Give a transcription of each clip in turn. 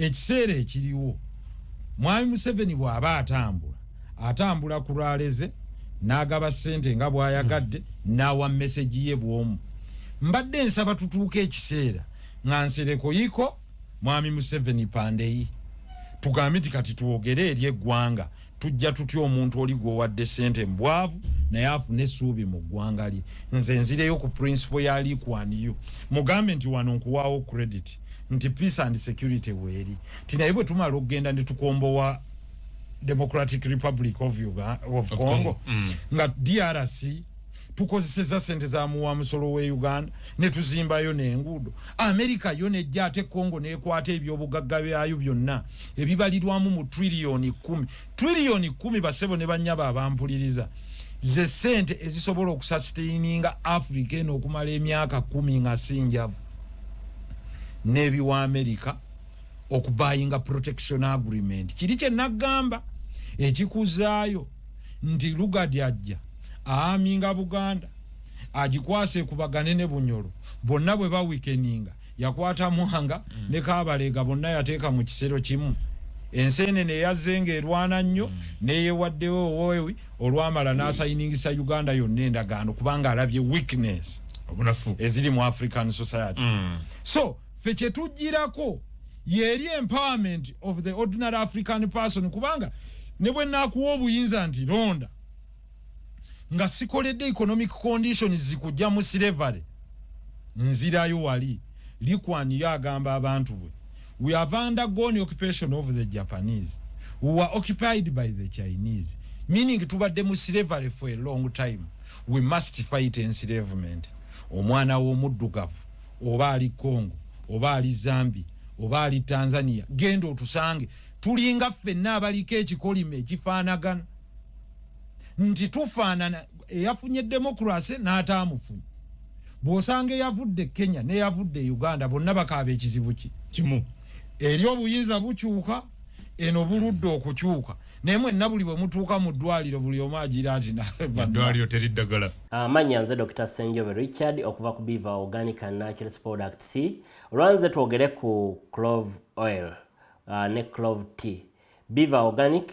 ekiseera ekiriwo Mwami Museveni bw'aba atambula ku lwaleze n'agaba ssente nga bw'ayagadde n'awa message ye bw'omu. Mbadde nsaba tutuuke ekiseera nga Nsereko yiko Mwami Museveni pandeyi tugambe nti kati tuwogere eri eggwanga tujja tutya omuntu oli gwowadde ssente mbwavu naye afune essuubi mu ggwanga lye. Nze nzireyo ku principle ya Lee Kuan Yew mugambe nti wano nkuwaawo credit nti peace and security weeri tinaye bwe tumala okugenda ne tukombowa Democratic Republic of Congo nga DRC tukozeseza sente za muwa musolo we Uganda ne tuzimbayo n'enguudo. America yo nejja ate Congo n'ekwata ebyobugagga byayo byonna ebibalirwamu mu trillion 10 basebo ne banyaba abampuliriza ze sente ezisobola okusustaininga Africa eno okumala emyaka 10 nga sinjavu n'ebiwa America okubuyinga protection agreement kiri kye nagamba ekikuzaayo nti Lugadi ajja aminga Buganda agikwase kubagane ne Bunyoro bonna bwe ba weekendinga yakwata muhanga ne Kabalega bonna yateeka mu kisero kimu ensene ne yazenga erwana nnyo neyewaddewo wowe olwamala n'asayiningisa Uganda yonna endagaano kubanga alabye weakness obunafu eziri mu African society so feche tujirako yeri empowerment of the ordinary African person kubanga ne bwe nakuwa obuyinza nti londa nga sikoledde economic conditions zikujja mu slavery nzirayo wali Lee Kuan Yew agamba abantu bwe we have undergone occupation of the Japanese who were occupied by the Chinese meaning tubadde mu slavery for a long time we must fight enslavement. Omwana w'omuddugavu oba ali Congo oba ali Zambia oba ali Tanzania genda otusange tulinga ffenna abaliko ekikolime ekifaanagana nti tufaanana eyafunye demokrasi n'ataamufunye bw'osanga eyavudde Kenya n'eyavudde Uganda bonna bakaaba ekizibu kimu eri obuyinza bukyuka eno buludde okukyuka nemwe nabuli bwe mutuuka mu ddwaliro buli omu agira ati ddwaliro teriddagala. Amanya nze Dr. Senjobe Richard okuva ku Biva Organic and Natural Products. Olwanze twogere ku clove oil ne clove tea. Biva Organic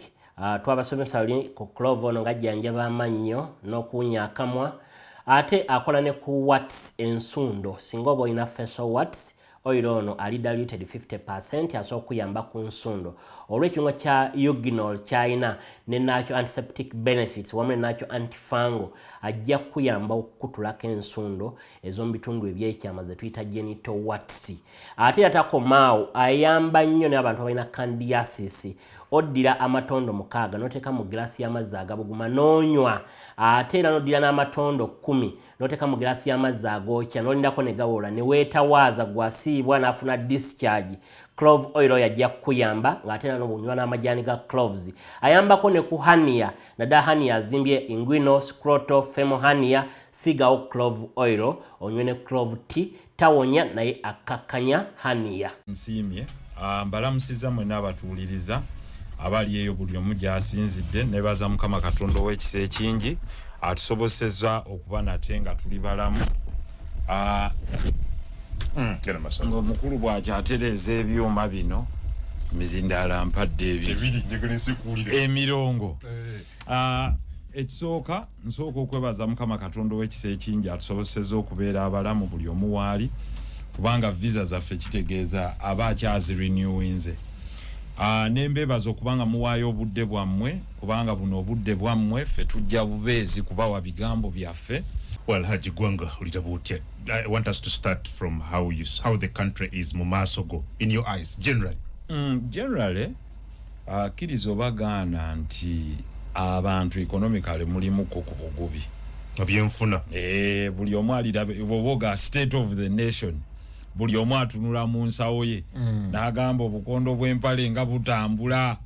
twabasomesa oli ku clove ono ng'ajjanjaba amannyo n'okuwunya akamwa ate akola ne ku watts ensundo singa oba olina facial watts oil ono ali diluted 50% asobola okuyamba ku nsundo olw'ekiungo kya eugenol kyalina ne nakyo antiseptic benefits wamu ne nakyo antifungal ajja kuyamba okukutulako ensundo ez'omu bitundu ebyekyama ze tuyita genital warts. Ate atakomaawo ayamba nnyo n'abantu abalina candidiasis oddira amatondo 6 n'oteeka mu giraasi y'amazzi agabuguma n'onywa ate era n'oddira n'amatondo 10 n'oteeka mu giraasi y'amazzi agookya n'olindako ne gawola ne weetawaaza gwasiibwa n'afuna discharge. Clove oil yajja kuyamba ng'ate era n'obunywa n'amajaani ga cloves ayambako ne ku hernia naddala hernia azimbye inguinal scrotal femoral hernia sigawo clove oil onywe ne clove tea tawonya naye akakkanya hernia. Nsiimye mbalamusiza mwenna abatuuliriza abali eyo buli omu gy'asinzidde nebaza Mukama Katonda ow'ekisa ekingi atusobosezza okuba nate nga tuli balamu ng'omukulu bw'akyatereeza ebyuma bino mizindaala mpadde ebiri emirongo. Ekisooka nsooka okwebaza Mukama Katonda ow'ekisa ekingi atusobosezza okubeera abalamu buli omu waali kubanga visa zaffe kitegeeza aba akyazirenewinze. Nembebaza okubanga muwaayo obudde bwammwe kubanga buno obudde bwammwe ffe tujja bubeezi kubawa bigambo byaffe. Well, Haji Gwanga, I want us to start from how the country is Mumasogo in your eyes generally. Generally, kirizo bagaana nti abantu economically mulimu ku bugubi. Abyenfuna. Buli omu alira boboga state of the nation. Buli omu atunula mu nsawo ye n'agamba obukondo bw'empale nga butambula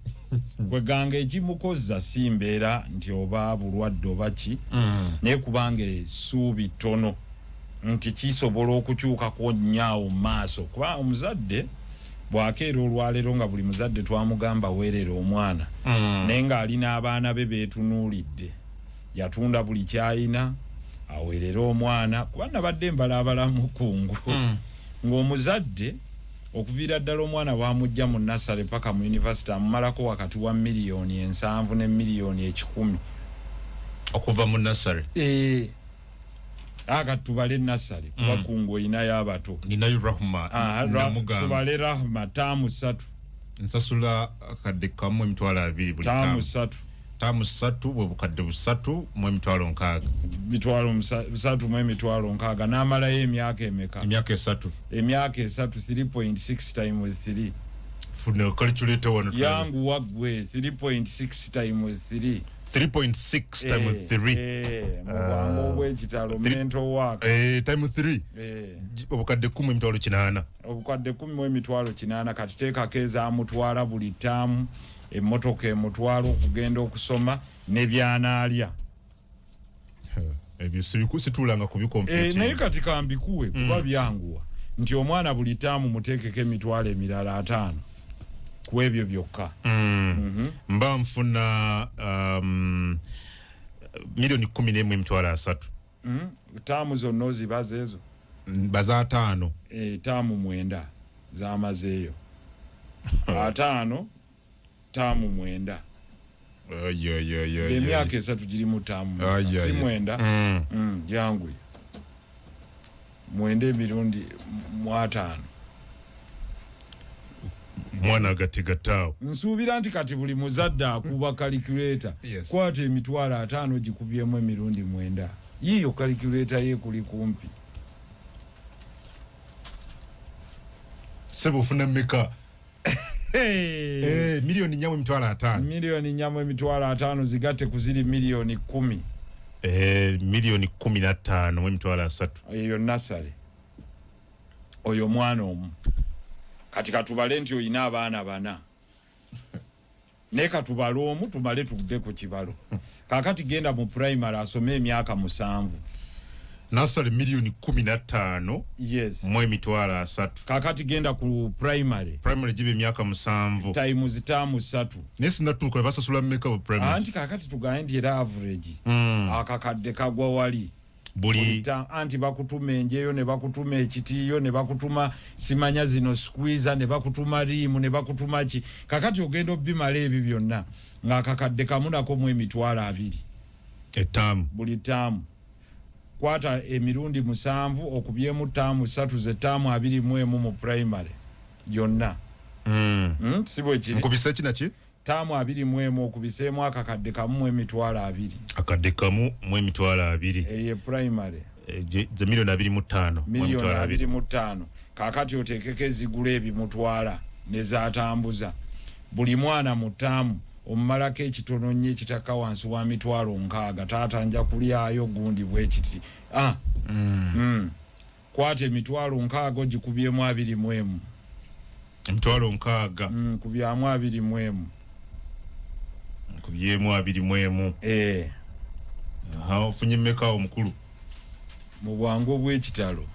kweganga ekimukozza si mbeera nti oba bulwadde oba ki naye kubanga essuubi ttono nti kisobola okukyukako nnyo mu maaso kuba omuzadde bw'akeera olwaleero nga buli muzadde twamugamba weerera omwana naye ng'alina abaana be beetunuulidde yatunda buli kyayina aweerera omwana kuba nabadde mbalaabala mukungu ng'omuzadde okuviira ddala omwana bamujja mu nasale paka mu university amumalako wakati wa miliyoni 7 ne miliyoni 10 okuva mu nasale aga tubale nasale kuba kungo inayo abato ninayo rahma namugamba tubale rahma tamu 3 nsasula akadde kamwe emitwalo 2 buli tamu 3 bwe bukadde 3 mu emitwalo 6 3 mu emitwalo 6 n'amalayo emyaka emeka emyaka 3 3.6 times 3 funa calculator wano yangu wagwe 3.6 times 3 3.6 times 3 mubango bwekitalo mental work time 3 obukadde 10 emitwalo 8 obukadde 10 mu emitwalo 8 kati teekako ezamutwala buli taamu emmotoka emutwala okugenda okusoma ne byanaalya ebyo sibikusitulanga kubikompyuta naye kati kambikuwe kuba byanguwa nti omwana buli taamu muteekeko emitwalo emirala 5 ku ebyo byokka mba nfuna miliyoni 11 emitwalo 3 taamu zonna ozibaza ezo baza 5 taamu 9 zamazeeyo 5 taamu 9 emyaka 3 girimu taamu si 9 janguye 9 emirundi 5 mwana agategataawo nsuubira nti kati buli muzadde akuba calculator kwata emitwalo 5 gikubyemu emirundi 9 yiyo calculator ye kuli kumpi sebo ufuna meka miliyoni 4 emitwalo 5 miliyoni 4 emitwalo 5 zigatte kuziri miliyoni 10 miliyoni 15 mu emitwalo 3 eyo nasale oyo mwana omu kati katubale nti oyina abaana 4 ne katubale omu tumale tugde ku kibalo kakati genda mu primary asome emyaka 7 nasale miliyoni 15 yes mu emitwalo 3 kakati genda ku primary jibe emyaka 7 times tamu 3 nesi natuka basasula mmeka bu primary anti kakati tugaye nti era average akakadde kagwa wali buli anti bakutuma enjeyo ne bakutuma ekitiyo ne bakutuma simanya zino squeezer ne bakutuma rimu ne bakutuma ki kakati ogenda obimala ebi byonna ng'akakadde kamunako mu emitwalo 2 etamu buli tamu kwata emirundi 7 okubyemu tamu 3 ze tamu 21 mu primary yonna sibwe kiri nkubise kinaki tamu 21 okubiseemu akakadde kamu mu emitwalo 2 akadde kamu mu emitwalo 2 eye primary ze miliyoni 25 mu emitwalo 25 kakati oteekeko ezigula ebimutwala ne zatambuza buli mwana mu tamu omumalako ekitono nnyo ekitaka wansi wa mitwalo 6 taatanja kulyayo gundi bwekiti kwata emitwalo 6 gikubyemu 21 emitwalo 6 kubyamu 21 kubyemu 21 ofunye mmeka omukulu mu bwangu obw'ekitalo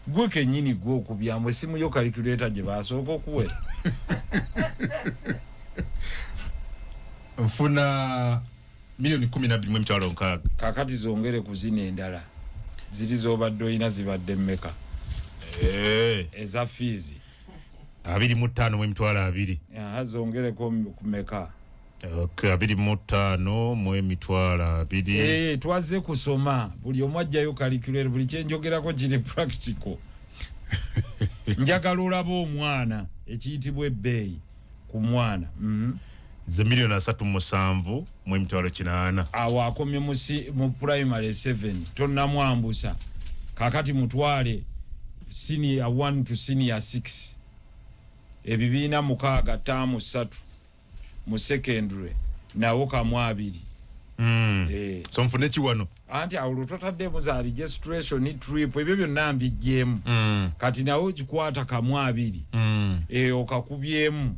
gwe kennyini gwe okubyamu esimu yo calculator gye basooka okuwera nfuna miliyoni 12 mu emitwalo 6 kakati zongere ku zino endala ziri z'obadde olina zibadde mmeka eza fees 25 mu emitwalo 2 zongereko ku meka 25 mu emitwalo 2 twazze kusoma buli omu ajjayo calculator buli kyenjogerako kiri practical njagala olaba omwana ekiyitibwa ebbeeyi ku mwana ze miliyoni 3.7 mu emitwalo 8 awo akomye mu primary 7 tonnamwambusa kakati mutwale senior 1 to senior 6 ebibiina 6 tamu 3 mu secondary nawo kamu 2 so nfune kiwano anti awo lutotadde za registration trip ebyo byonna mbijjeemu kati nawo kikwata kamu 2 okakubyemu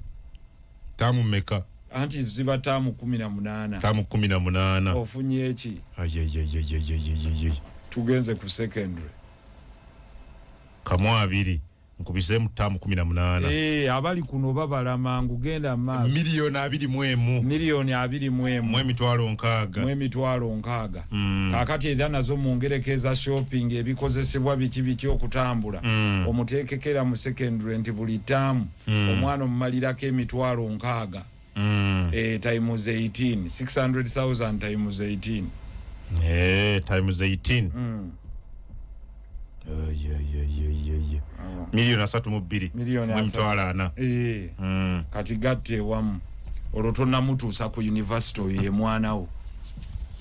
tamu meka anti ziba tamu 18 tamu 18 ofunye eki ayayayayayayayay tugenze ku secondary kamu 2 nkubisemu tamu 18 abali kuno babala mangu genda maaso milioni 21 milioni 21 emitwalo nkaaga kakati era nazo mu ngerekeza shopping ebikozesebwa biki okutambula omuteekekera mu secondary nti buli tamu omwana omumalirako emitwalo nkaaga times 18 600,000 times 18 times 18 milioni 3.2 kati gatte wamu olwo tonnamutuusa ku university oyo ye mwana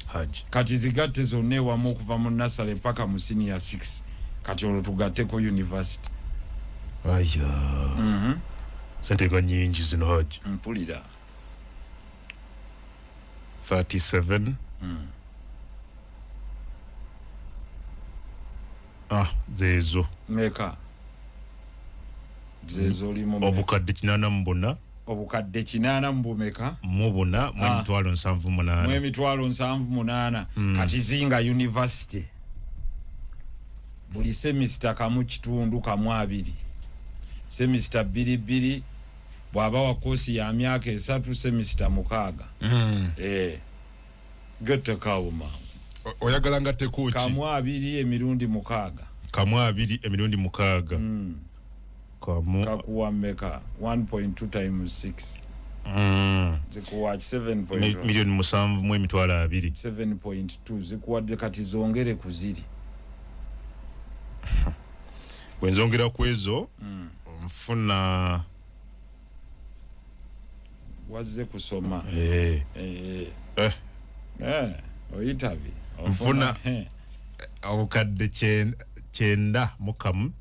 Haji kati zigatte zonna ewamu okuva mu nasale paka mu senior 6 kati olwo tugatte ku university sente ga nyingi zino Haji mpulira 37 zezo meka zezo limu obukadde 84 obukadde 80 mbumeka mubuna mu emitwalo 78 mu emitwalo 78 kati zinga university buli semester kamu kitundu kamu 2 semester 2 bwaba wa kosi ya myaka 3 semester 6 gete kauma oyagala ngate kuki kamu 2 emirundi 6 kamu 2 emirundi 6 kamu kakuwa meka 1.2 times 6 zikuwa 7 milioni 7 mu emitwalo 2 7.2 zikuwadde kati zongere kuziri wenzongera kwezo mfuna wazze kusoma oyitabi mfuna obukadde 9 mukamu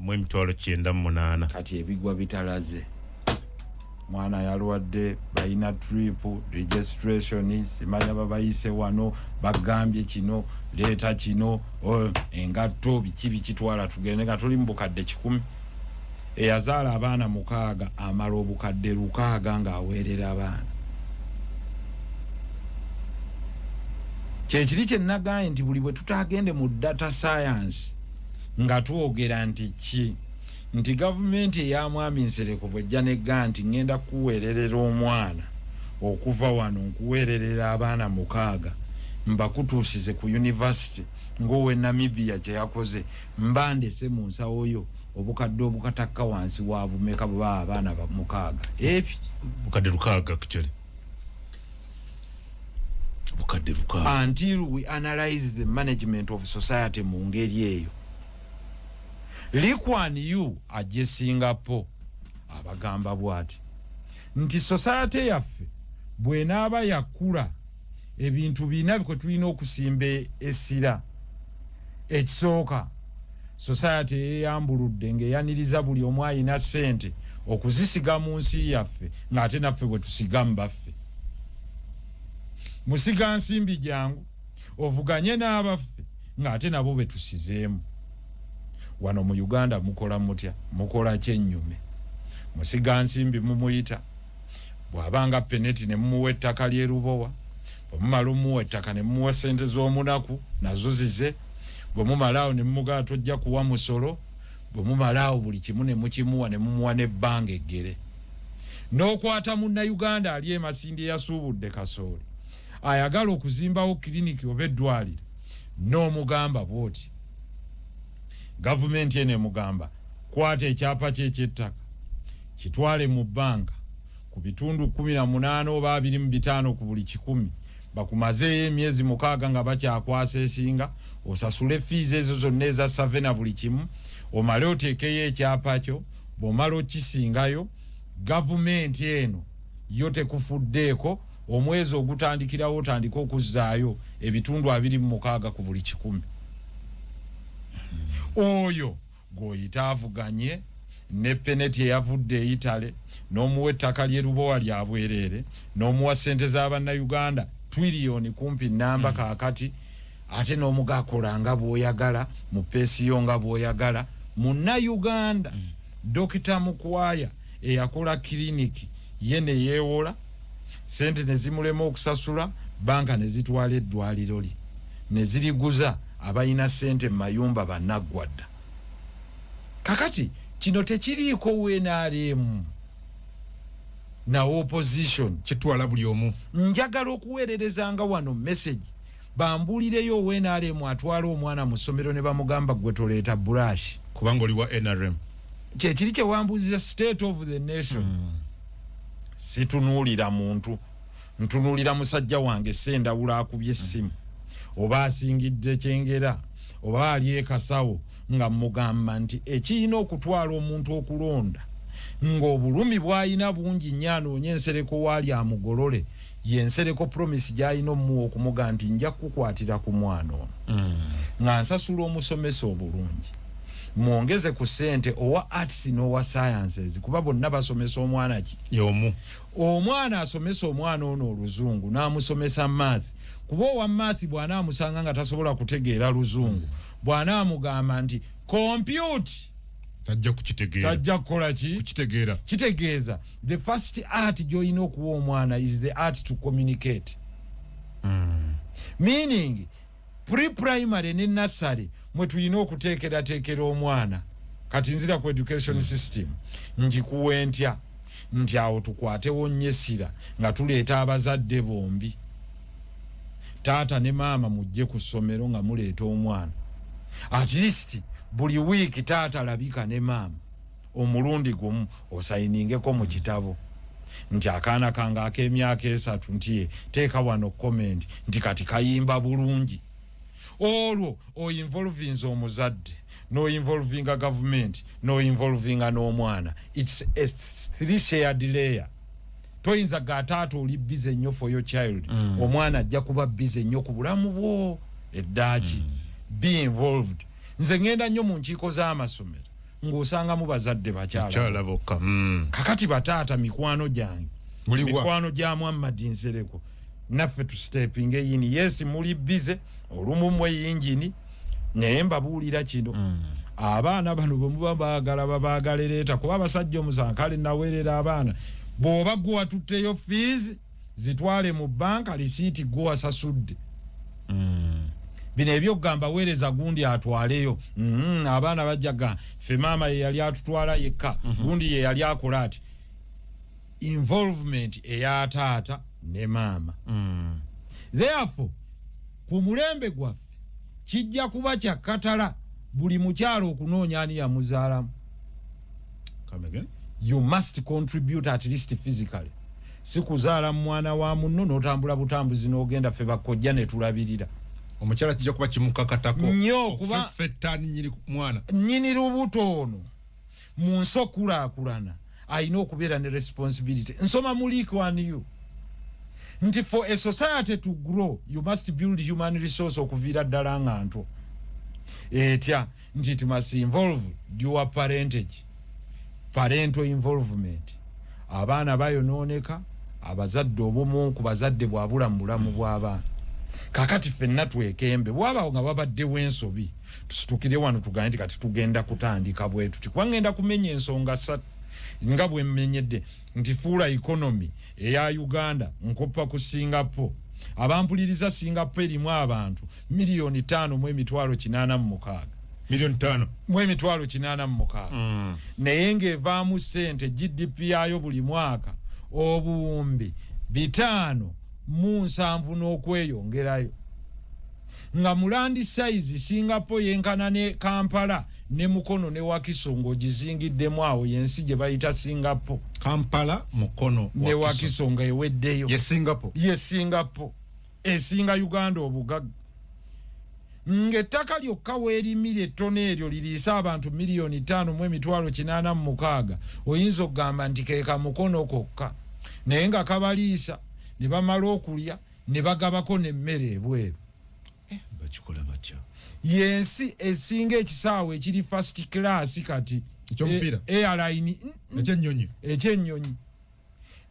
mu emitwalo 98 kati ebigwa bitalaze mwana yalwadde balina trip registration simanya babayise wano bagambye kino leeta kino engatto biki kitwala tugende nga tuli mu bukadde 10 eyazaala abaana 6 amala obukadde 6 nga aweerera abaana kyekiri kyenagaye nti buli bwe tutagende mu data science nga twogera nti gavumenti eyamwami Nsereko bwejja negga nti ngenda kuweererera omwana okuva wano nkuweererera abaana 6 mbakutuusize ku university ng'owe Namibia kye yakoze mbandese mu nsawo yo obukadde obukatakka wansi wa bumeka bwa abaana 6 ebi bukadde 6 kichali bukadde 6 until we analyze the management of society mu ngeri eyo. Lee Kuan Yew ajje Singapore abagamba bwati nti society yaffe bwenaaba yakula ebintu bina biko tulina okusimba essira ekisooka society eyambuludde ng'eyaniriza buli omu alina ssente okuzisiga mu nsi yaffe ng'ate naffe bwe tusigamu baffe musiga nsimbi jangu ovuganye n'abaffe ng'ate nabo be tusizeemu. Wano mu Uganda mukola mutya mukola kyennyume musiga nsimbi mumuyita bwabanga peneti ne mumuwa ettaka lye Lubowa bwemumala mumuwa ettaka ne mumuwa ssente z'omunaku nazo zize bwemumalaawo ne mumugaa tojja kuwa musolo bwemumalaawo buli kimu ne mukimuwa ne mumuwa n'ebbanga eggere n'okwata Munnayuganda ali emasindi eyasuubudde kasooli ayagala okuzimbawo kiliniki oba eddwaliro n'omugamba bwoti gavumenti ene mugamba kwata ekyapa ky'ettaka kitwale mu banka ku bitundu 18 oba 25 ku buli 100 bakumazeeyo emyezi 6 nga bakyakwasa esinga osasule fees ezo zonna eza savena buli kimu omale oteekeyo ekyapa kyo bw'omala okisingayo gavumenti eno yo tekufuddeeko omwezi ogutandikirawo otandika okuzzaayo ebitundu 26 ku buli 100 oyo goyita avuganye ne peneti eyavudde eyitale n'omuwa ettaka lye Lubowa lya bwereere n'omuwa ssente z'Abannayuganda twiliyoni kumpi namba kaakati ate n'omugakola nga bw'oyagala mu peesiyo nga bw'oyagala Munnayuganda Dokita Mukwaya eyakola kiliniki ye ne yeewola ssente ne zimulema okusasula banka ne zitwala eddwaliro lye ne ziriguza abayina ssente mu mayumba bannaggwadda kakati kino tekiriiko WNRM na opposition kitwala buli omu. Njagala okuweererezanga wano message bambulireyo WNRM atwala omwana mu ssomero ne bamugamba gwe toleeta brush kubanga oli wa NRM kyekiri kye wambuuziza state of the nation. Situnuulira muntu, ntunuulira musajja wange Sendawula akubye essimu oba asingidde Kyengera oba ali ekasawo nga mugamba nti ekirina okutwala omuntu okulonda ng'obulumi bw'ayina bungi nnyo anoonye ensereko waali amugolole yensereko promise gy'alina omuwa okumuga nti nja kukwatira ku mwana ono nga nsasula omusomesa obulungi mwongeze ku ssente owa arts n'owa sciences kuba bonna basomesa omwana ki y'omu. Omwana asomesa omwana ono oluzungu n'amusomesa math kuba owa math bw'anaamusanga nga tasobola kutegeera luzungu bw'anaamugamba nti compute tajja kukitegeera. tajja kukola ki kukitegeera. kitegeeza the first art gy'olina okuwa omwana is the art to communicate. Meaning pre-primary ne nursery mwe tulina okuteekerateekera omwana kati nzira ku education system njikuwa ntya nti awo tukwatewo nnyesira nga tuleeta abazadde bombi taata ne maama mujje ku ssomero nga muleeta omwana at least buli wiiki taata alabika ne maama omulundi gumu osayiningeko mu kitabo nti akaana kange ak'emyaka 3 nti teeka wano comment nti kati kayimba bulungi. Olwo involvinze omuzadde no involvinga government no involvinga n'omwana. It's a 3 shared layer. Toyinza gataata oli busy nnyo for your child omwana ajja kuba busy nnyo ku bulamu bwo eddaaki. Be involved. Nze ngenda nnyo mu nkiiko z'amasomero ng'osanga mu bazadde bakyala bokka. Kakati bataata mikwano gyange mikwano gya Muhammad Nsereko naffe tu stepping in. Yes muli busy olumu mwe yingini naye mbabuulira kino abaana bano bwe muba baagala babaagala leeta kuba abasajja omusankale naweerera abaana bw'oba gwe watutteyo fees zitwale mu banka lisiiti gwe wasasudde. Bino ebyokugamba weereza gundi atwaleyo abaana bajjaga ffe maama ye yali atutwala yekka gundi ye yali akola ati involvement eya taata ne maama. Therefore ku mulembe gwaffe kijja kuba kyakatala buli mukyalo okunoonya ani yamuzaalamu. You must contribute at least physically. Si kuzaala mwana wa munno n'otambula butambuzi n'ogenda ffe bakojja ne tulabirira. Omukyala kijja kuba kimukakatako nnyo kuba fetani nyiri mwana nnyini lubuto ono mu nsi okulaakulana alina okubeera ne responsibility. Nsoma mu Lee Kuan Yew nti for a society to grow you must build human resource okuviira ddala nga nto etya nti it must involve your parental involvement. Abaana bayonooneka abazadde obumu ku bazadde bwabula mu bulamu bw'abaana. Kakati ffenna twekembe bw'abawo nga babaddewo ensobi tusitukire wano tugambe nti kati tugenda kutandika bwe tuti kuba ngenda kumenya ensonga 3 nga bwe mmenyedde nti fuula economy eya Uganda nkoppa ku Singapore. Abampuliriza Singapore erimu abantu 5,486,000 5,486,000 naye ng'evaamu ssente GDP yayo buli mwaka obuwumbi 570 n'okweyongerayo nga mulandi size Singapore yenkana ne Kampala ne Mukono ne Wakiso ng'ogizingiddemu awo yensi gye bayita Singapore. Kampala Mukono ne Wakiso nga eweddeyo ye Singapore esinga Uganda obugagga. Ng'ettaka lyokka weerimire ettono eryo liriisa abantu 5,486,000 oyinza okugamba nti keeka Mukono kokka naye nga kabaliisa ne bamala okulya ne bagabako n'emmere ebweru. Bakikola batya? Yensi esinga ekisaawe ekiri first class kati ekyomupiira airline ekyennyonyi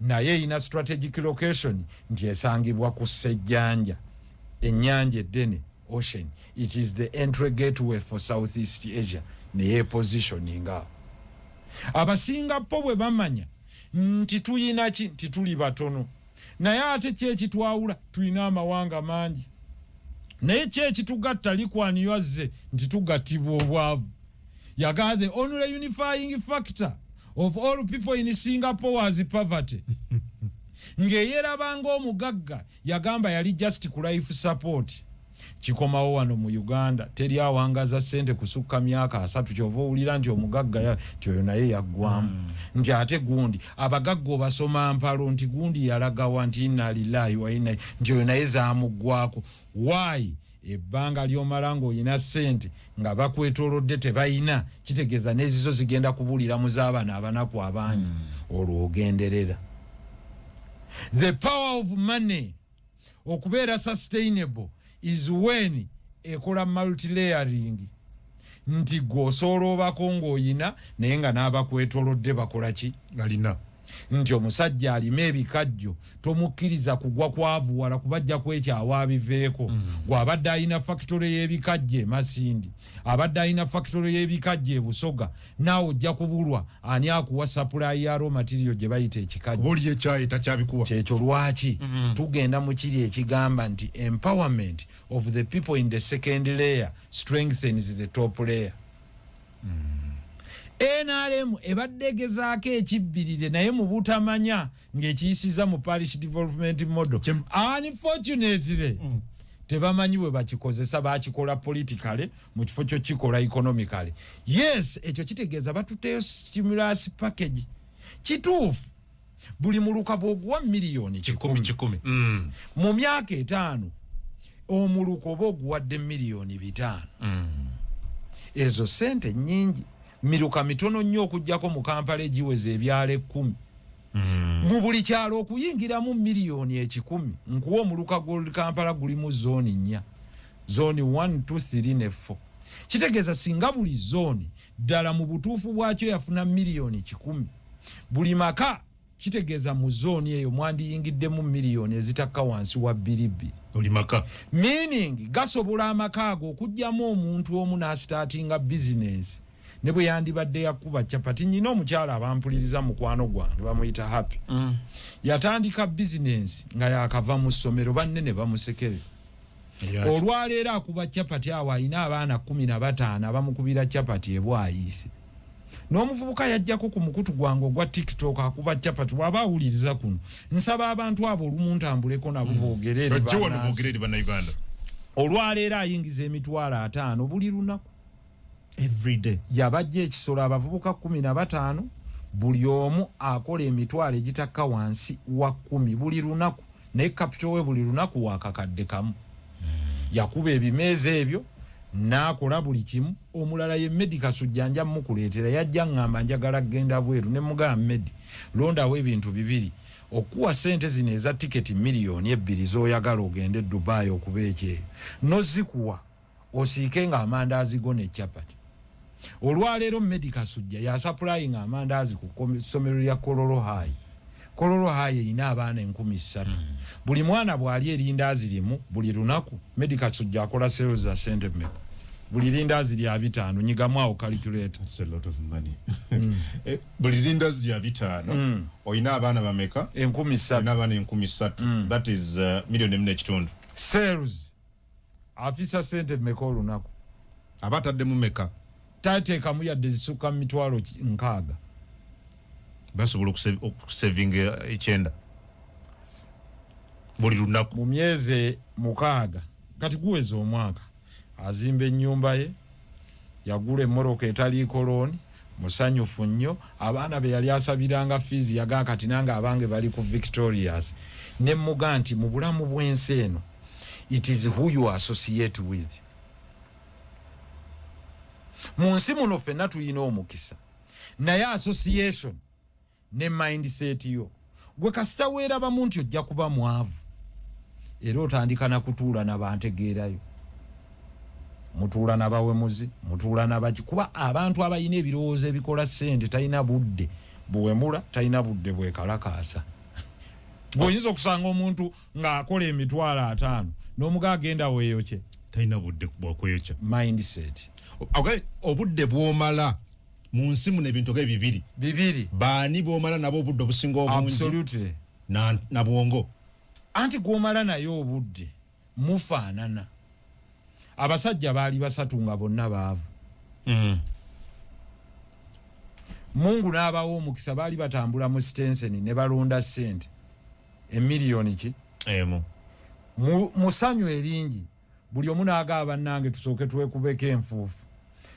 naye erina strategic location nti esangibwa ku Ssejjanja ennyanja eddene ocean. It is the entry gateway for Southeast Asia naye positioning awo. Abasingapo bwe bamanya nti tuyina ki nti tuli batono naye ate kyekitwawula tulina amawanga mangi naye kyekitugatta Lee Kuan Yew azze nti tugattibwa obwavu. yaga the only unifying factor of all people in Singapore was poverty. Ngeyerabanga omugagga yagamba yali just ku life support. Chikomawo wano mu Uganda teri awangaza sente kusukka myaka 3 kyova ulira nti omugagga tyo naye yaggwamu. Nti ate gundi abagagga obasoma mpalo nti gundi yalagawa nti inna lillahi wa inna nti naye zaamugwako. Why? Ebbanga lyomalango ina sente nga bakwetolodde tebayina kitegeza nezizo zigenda kubulira mu zaabana abanaku abangi olwo ogenderera. The power of money okubeera sustainable is when ekola multi-layering. Nti gwosobola obako ng'oyina naye nga n'abakwetolodde bakola ki? Galina. Nti omusajja alima ebikajjo tomukkiriza kugwa kwavuwala kubajja kwekyawa abiveeko. Gw'abadde alina factory y'ebikajjo Masindi, abadde alina factory y'ebikajjo e Busoga, naawe ojja kubulwa ani akuwa supply ya raw material gye bayita ekikajjo. Buli ekyayi takyabikuwa. Kyekyo lwaki tugenda mu kiri ekigamba nti empowerment of the people in the second layer strengthens the top layer. NRM ebadde gezaako ekibbirire naye mu butamanya ng'ekiyisiza mu parish development model. Unfortunately tebamanyi bwe bakikozesa, bakikola politically mu kifo kyo kikola economically. Yes, ekyo kitegeeza batuteyo stimulus package. Kituufu buli muluka bw'oguwa miliyoni 10 mu myaka 5 omuluka oba oguwadde miliyoni 5. Ezo sente nyingi. Miruka mitono nnyo okujjako mu Kampala egiweze ebyalo 10. Mu buli kyalo okuyingiramu miliyoni 10. Nkuwa omuluka gwa Kampala guli mu zone 4. Zone 1, 2, 3 ne 4. Kitegeeza singa buli zone ddala mu butuufu bwakyo yafuna miliyoni 10. Buli maka kitegeeza mu zone eyo mwandiyingiddemu miliyoni ezitakka wansi wa 2. Buli maka. Meaning gasobola amaka ago okujjamu omuntu omu n'astartinga business. Ne bwe yandibadde yakuba chapati nyina omukyala abampuliriza mukwano gwange bamuyita Happy. Yatandika business nga yakava mu ssomero banne ne bamusekere. Olwaleero akuba chapati awo ayina abaana 15 abamukubira chapati ebwayise. N'omuvubuka yajjako ku mukutu gwange ogwa TikTok akuba chapati waba awuliriza kuno. Nsaba abantu abo olumu ntambuleko nabo boogerere bannayuganda. Olwaleero ayingiza emitwalo 5 buli lunaku. Every day. Yabajja ekisolo abavubuka 15 buli omu akola emitwalo egitakka wansi wa 10 buli lunaku, naye capital we buli lunaku wakakadde kamu. Yakuba ebimeeza ebyo n'akola buli kimu. Omulala ye Medi Kasujjanja mukuleetera yajja ngamba njagala genda bweru ne mugamba Medi londawo ebintu 2 okuwa sente zino eza tiketi miliyoni 2 z'oyagala ogende Dubai okubeekyeyo nozikuwa osiike nga amandaazi go ne chapati. Olwaleero Medi Kasujja ya supplying amandaazi ku ssomero lya Kololo High. Kololo High erina abaana 13,000. Buli mwana bw'ali erindaazi limu buli lunaku Medi Kasujja akola sales za sente mmeka. Buli lindaazi lya 5 nyigamu awo calculator. That's a lot of money. Buli lindaazi lya 5 oyina abaana bameka? 13,000. Oyina abaana 13,000. That is million 4.5. Sales afisa sente mmeka olunaku? Abatadde mu meka? Tateekamu yadde zisukka mitwalo 6. Basobola okusavinga 9 buli lunaku mu myezi 6. Kati guweza omwaka azimba ennyumba ye, yagula emmoroka etaliiko looni, musanyufu nnyo. Abaana be yali asabiranga fees yagaa kati nange abange bali ku Victorious. Ne muga nti mu bulamu bw'ensi eno it is who you associate with. Mu nsi muno ffenna tuyina omukisa naye association ne mindset yo gwe kasita weerabamu nti ojja kuba mwavu era otandika na kutuula n'abantegeerayo, mutuula n'abawemuzi, mutuula n'abaki, kuba abantu abayina ebirowoozo ebikola ssente talina budde buwemula, talina budde bwekalakaasa. Bw'oyinza okusanga omuntu ng'akola emitwalo 5 n'omuga agenda weeyokye, talina budde bwakweyokya. Mindset. Okay, obudde bw'omala mu nsi muno ebintu bibiri baani bw'omala nabo obudde obusinga obungi? Absolutely. Na bwongo anti gw'omala naye obudde mufaanana. Abasajja baali 3 nga bonna baavu. Mungu n'abawo omukisa baali batambula mu Stenson ne balonda ssente emiliyoni ki musanyu eringi buli omu n'agaba bannange tusooke twekubeko enfuufu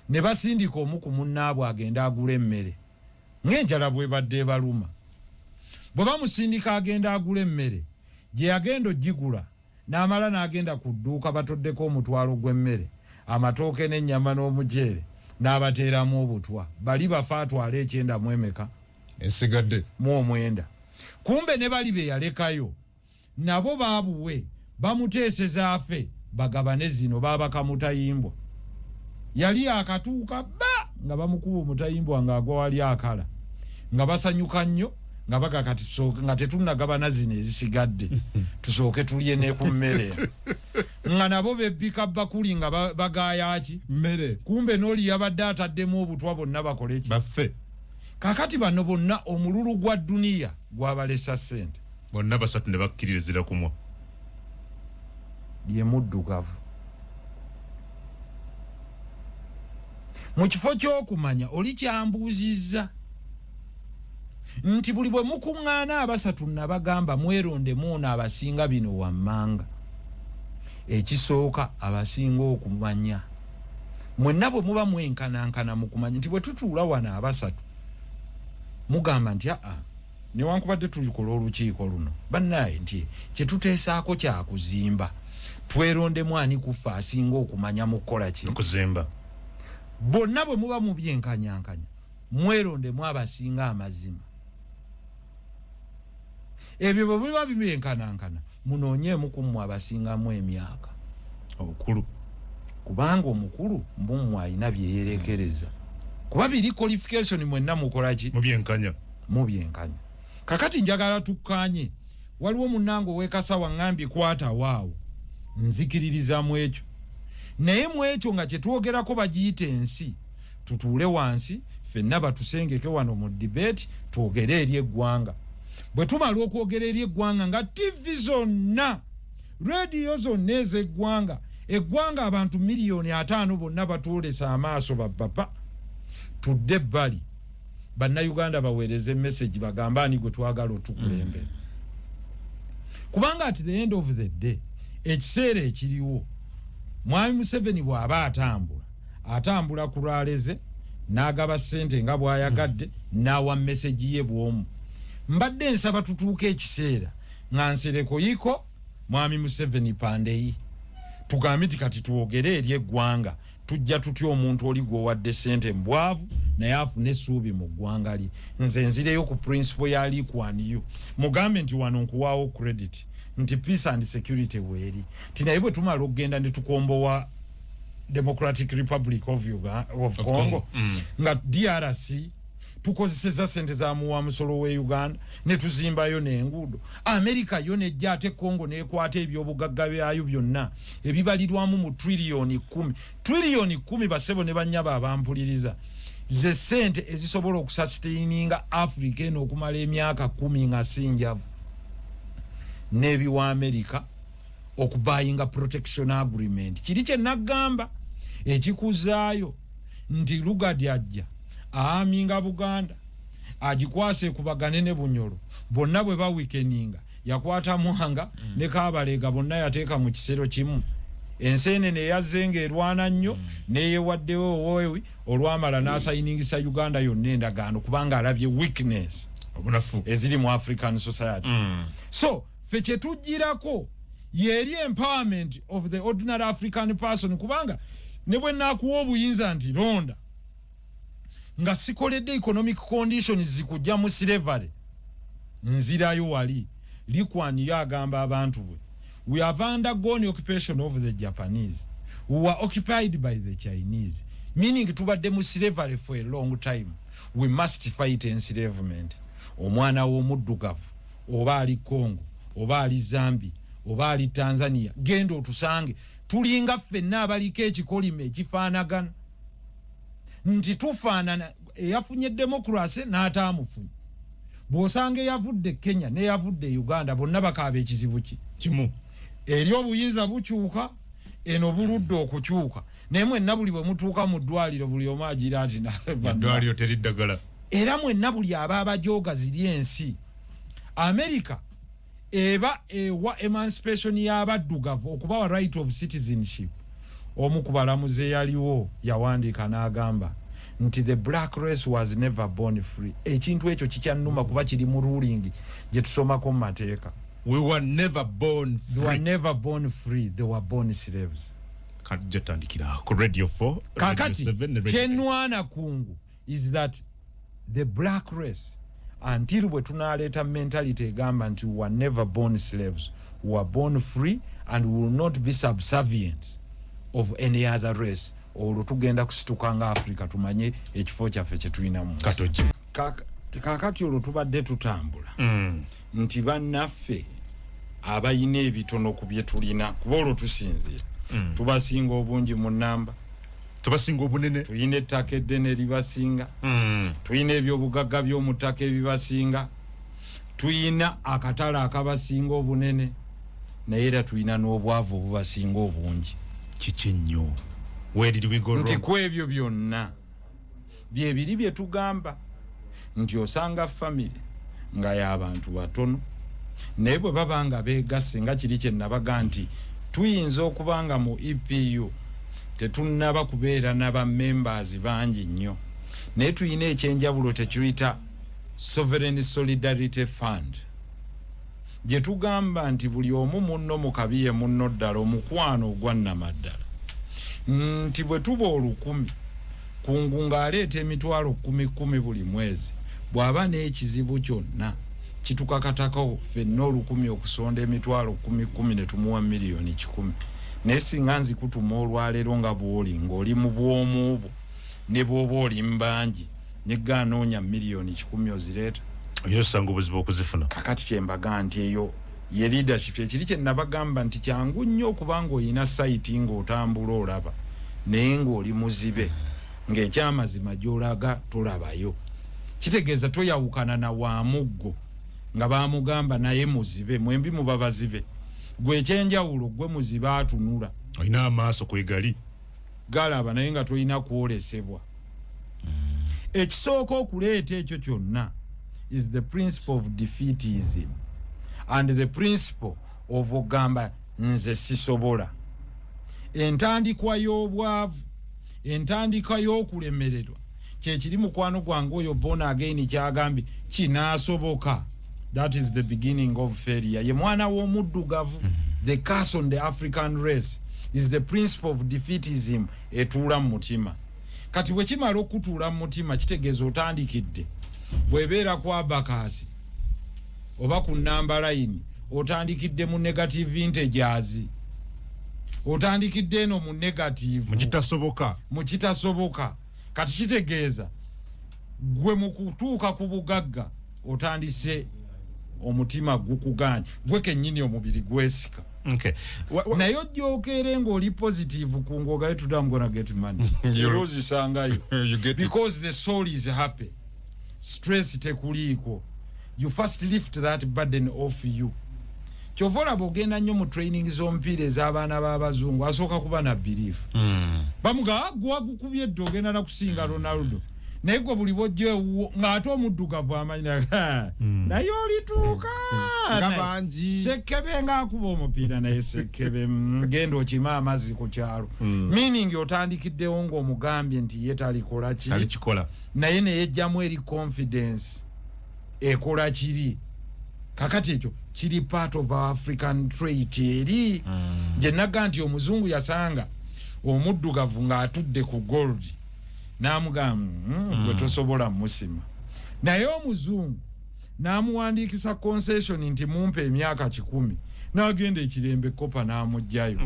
ne basindika omu ku munnaabwe agenda agula emmere ng'enjala bw'ebadde ebaluma bwe bamusindika agenda agula emmere gye yagenda ogigula n'amala n'agenda ku dduuka batoddeko omutwalo gw'emmere amatooke n'ennyama n'omujeere n'abateeramu obutwa bali bafa atwala 9 mu emeka esigadde mu 9 kumbe ne bali be yalekayo nabo baabuwe bamuteeseza afe bagabane zino babaka mutayimbwa yali akatuuka ba nga bamukuba omutayimbwa nga agwa wali akala nga basanyuka nnyo nga baga tusooke nga tetunnagabana zino ezisigadde tusooke tulye ne ku mmere nga nabo bebbika bakuli nga bagayaki mmere kumbe n'oli yabadde ataddemu obutwa bonna bakole ki baffe kakati bano bonna omululu gwa duniya gwabalesa ssente bonna basatu ne bakkirizira kumwa ye muddugavu mu kifo ky'okumanya oli kyambuuzizza nti buli bwe mukuŋŋaana abasatu nabagamba mweronde muno abasinga bino wammanga ekisooka abasinga okumanya mwenna bwe muba mwenkanankana mu kumanya nti bwe tutuula wano abasatu mugamba nti newankubadde tulikola olukiiko luno bannaye nti kyetuteesaako kyakuzimba twerondemu ani kufa asinga okumanya mu kukola ki okuzimba bonna bwe muba mu byenkanyankanya mwerondemu abasinga amazima ebyo bwe biba bibyenkanankana munoonyeemu ku mmwe abasingamu emyaka obukulu kubanga omukulu mbummwe alina byeyerekereza kuba biri qualification mwenna mukola ki mu byenkanya kakati njagala tukkanye waliwo munnange ow'ekasawa ngambye kwatawaawo nzikiririza mu ekyo naye mu ekyo nga kyetwogerako bagiyita ensi tutuule wansi ffenna batusengeke wano mu debate twogere eri eggwanga bwe tumala okwogera eri eggwanga nga TV zonna radio zonna ez'eggwanga eggwanga abantu 5 miliyoni bonna batuolesa amaaso bapapa tudde ebbali bannayuganda baweereze message bagamba ani gwe twagala otukulembera kubanga at the end of the day ekiseera ekiriwo Mwami Museveni bw'aba atambula ku lwaleze n'agaba ssente nga bw'ayagadde n'awa message ye bw'omu mbadde nsaba tutuuka ekiseera nga nsereko yiko Mwami Museveni pandeyi tugambe nti kati tuwogere eri eggwanga tujja tutya omuntu oli gwowadde ssente mbwavu naye afune essuubi mu ggwanga lye nze nzireyo ku principle ya likwaniyo mugambe nti wano nkuwaawo credit nti peace and security weeri nti naye bwe tumala okugenda ne tukombowa Democratic Republic of Congo nga DRC tukozeseza sente za muwa musolo we Uganda ne tuzimbayo n'enguudo America yo nejja ate Congo n'ekwata ebyobugagga byayo byonna ebibalirwamu mu trillion 10 basebo ne banyaba abampuliriza ze sente ezisobola okusustaininga Africa eno okumala emyaka 10 nga sinjavu nebiwa America okubuyinga protection agreement kiri kye nagamba ekikuzaayo nti Lugard ajja aminga Buganda agikwase kubagane ne Bunyoro bonna bwe ba weekendinga yakwata muhanga ne Kabalega bonna yateeka mu kisero kimu ensene ne yazenga erwana nnyo ne yewaddewo wowe olwamala n'asayiningisa Uganda yonna endagaano kubanga alabye weakness obunafu eziri mu African society so fe kyetujjirako yeri empowerment of the ordinary African person kubanga ne bwe nakuwa obuyinza nti londa nga sikoledde economic conditions zikujja mu slavery nzirayo wali likwaniyo agamba abantu bwe we have undergone occupation of the Japanese we were occupied by the Chinese meaning tubadde mu slavery for a long time we must fight enslavement omwana w'omuddugavu oba ali Congo oba ali Zambia oba ali Tanzania genda otusange tulinga ffenna abaliko ekikolime ekifaanagana nti tufaanana eyafunye demokrasi n'ataamufunye bw'osanga eyavudde Kenya n'eyavudde Uganda bonna bakaaba ekizibu kimu eri obuyinza bukyuka eno buludde okukyuka naye mwenna buli bwe mutuuka mu ddwaliro buli omu agira nti eddwaliro teriddagala era mwenna buli abajoga ziri ensi America eba ewa emancipation y'abaddugavu okubawa right of citizenship omukubalamuze yaliwo yawandika n'agamba nti the black race was never born free ekintu ekyo kikyannuma kuba kiri mu ruling gye tusomako mu mateeka. We were never born free. They were never born free, they were born slaves. Jetandikira ku Radio 4 kakati Radio 7 chenwana kungu is that the black race until we tunaleta mentality egamba nti we were never born slaves, we were born free and we will not be subservient of any other race. Olwo tugenda kusituka nga Africa tumanye ekifo kyaffe kye tulinamu katoje kakati olwo tubadde tutambula nti bannaffe abayina ebitono ku bye tulina kuba olwo tusinzira tubasinga obungi mu namba, tubasinga obunene, tuyina ettaka eddene libasinga, tuyina ebyobugagga by'omu ttaka ebibasinga, tuyina akatale akabasinga obunene, naye era tuyina n'obwavu obubasinga obungi. Kiki nnyo? Where did we go wrong? Nti ku ebyo byonna bye biri bye tugamba nti osanga family nga y'abantu batono, naye bwe baba nga beegasse nga kiri kye nabaga nti tuyinza okubanga mu EPU tetunnaba kubeera n'aba members bangi nnyo, naye tuyina ekyenjawulo tekiyita Sovereign Solidarity Fund gye tugamba nti buli omu munno mu kabiye munno ddala omukwano ogwannamaddala nti bwe tuba 10 kungu ng'aleeta emitwalo 10 buli mwezi bw'aba n'ekizibu kyonna kitukakatako ffenna 10 okusonda emitwalo 10 ne tumuwa miliyoni 10 naye singa nzikutuma olwaleero nga bw'oli ng'oli mu bwomu bwo ne bw'oba oli mbangi ne gaanoonya miliyoni 10 ozireeta oyo osanga obuzibu okuzifuna. kakati kyembaga nti eyo ye leadership ekiri kye nabagamba nti kyangu nnyo okubanga oyina sayiti ng'otambula olaba naye ng'oli muzibe ng'ekyamazima gy'olaga tolabayo, kitegeeza toyawukana na waamuggo nga baamugamba naye muzibe, mwembi muba bazibe, gwe ekyenjawulo gwe muzibe atunula olina amaaso kwegali galaba naye nga tolina kwolesebwa. Ekisooka okuleeta ekyo kyonna is the principle of defeatism and the principle of ogamba nze sisobola. Entandikwa y'obwavu, entandikwa y'okulemererwa kyekiri mukwano gwange oyo born again kyagambye kinaasoboka. That is the beginning of failure. Ye mwana w'omuddugavu. The curse on the African race is the principle of defeatism etuula mu mutima. Kati bwe kimala okutuula mu mutima kitegeeza otandikidde bwebeera ku abakasi oba ku namba line otandikidde mu negative integers, otandikidde eno mu negative mu kitasoboka kati kitegeeza gwe mu kutuuka ku bugagga otandise omutima gukuganya gwe kennyini omubiri gwesika. Okay. Naye ojjookere ng'oli positive ku ngogaye today I'm gonna get money. Ozisanga you get because the soul is happy. Stress tekuliiko. You first lift that burden off you. Kyovola bogenda nnyo mu training z'omupiira ez'abaana b'abazungu asooka kuba na belief. Bamuga gwagukubye eddo ogenda na kusinga Ronaldo. Naye gwe buli bojje ng'ate omuddugavu amanya naye olituuka gabangi sekkebe ng'akuba omupiira naye sekkebe genda okima amazzi ku kyalo meaning otandikiddewo ng'omugambye nti ye talikola talikikola naye neyejjamu eri confidence ekola kiri kakati ekyo kiri part of our African trait eri gye naga nti omuzungu yasanga omuddugavu ng'atudde ku gold n'amugamba gwe tosobola musima naye omuzungu n'amuwandiikisa concession nti mumpe emyaka 10 n'agenda ekirembe kopa n'amugjayo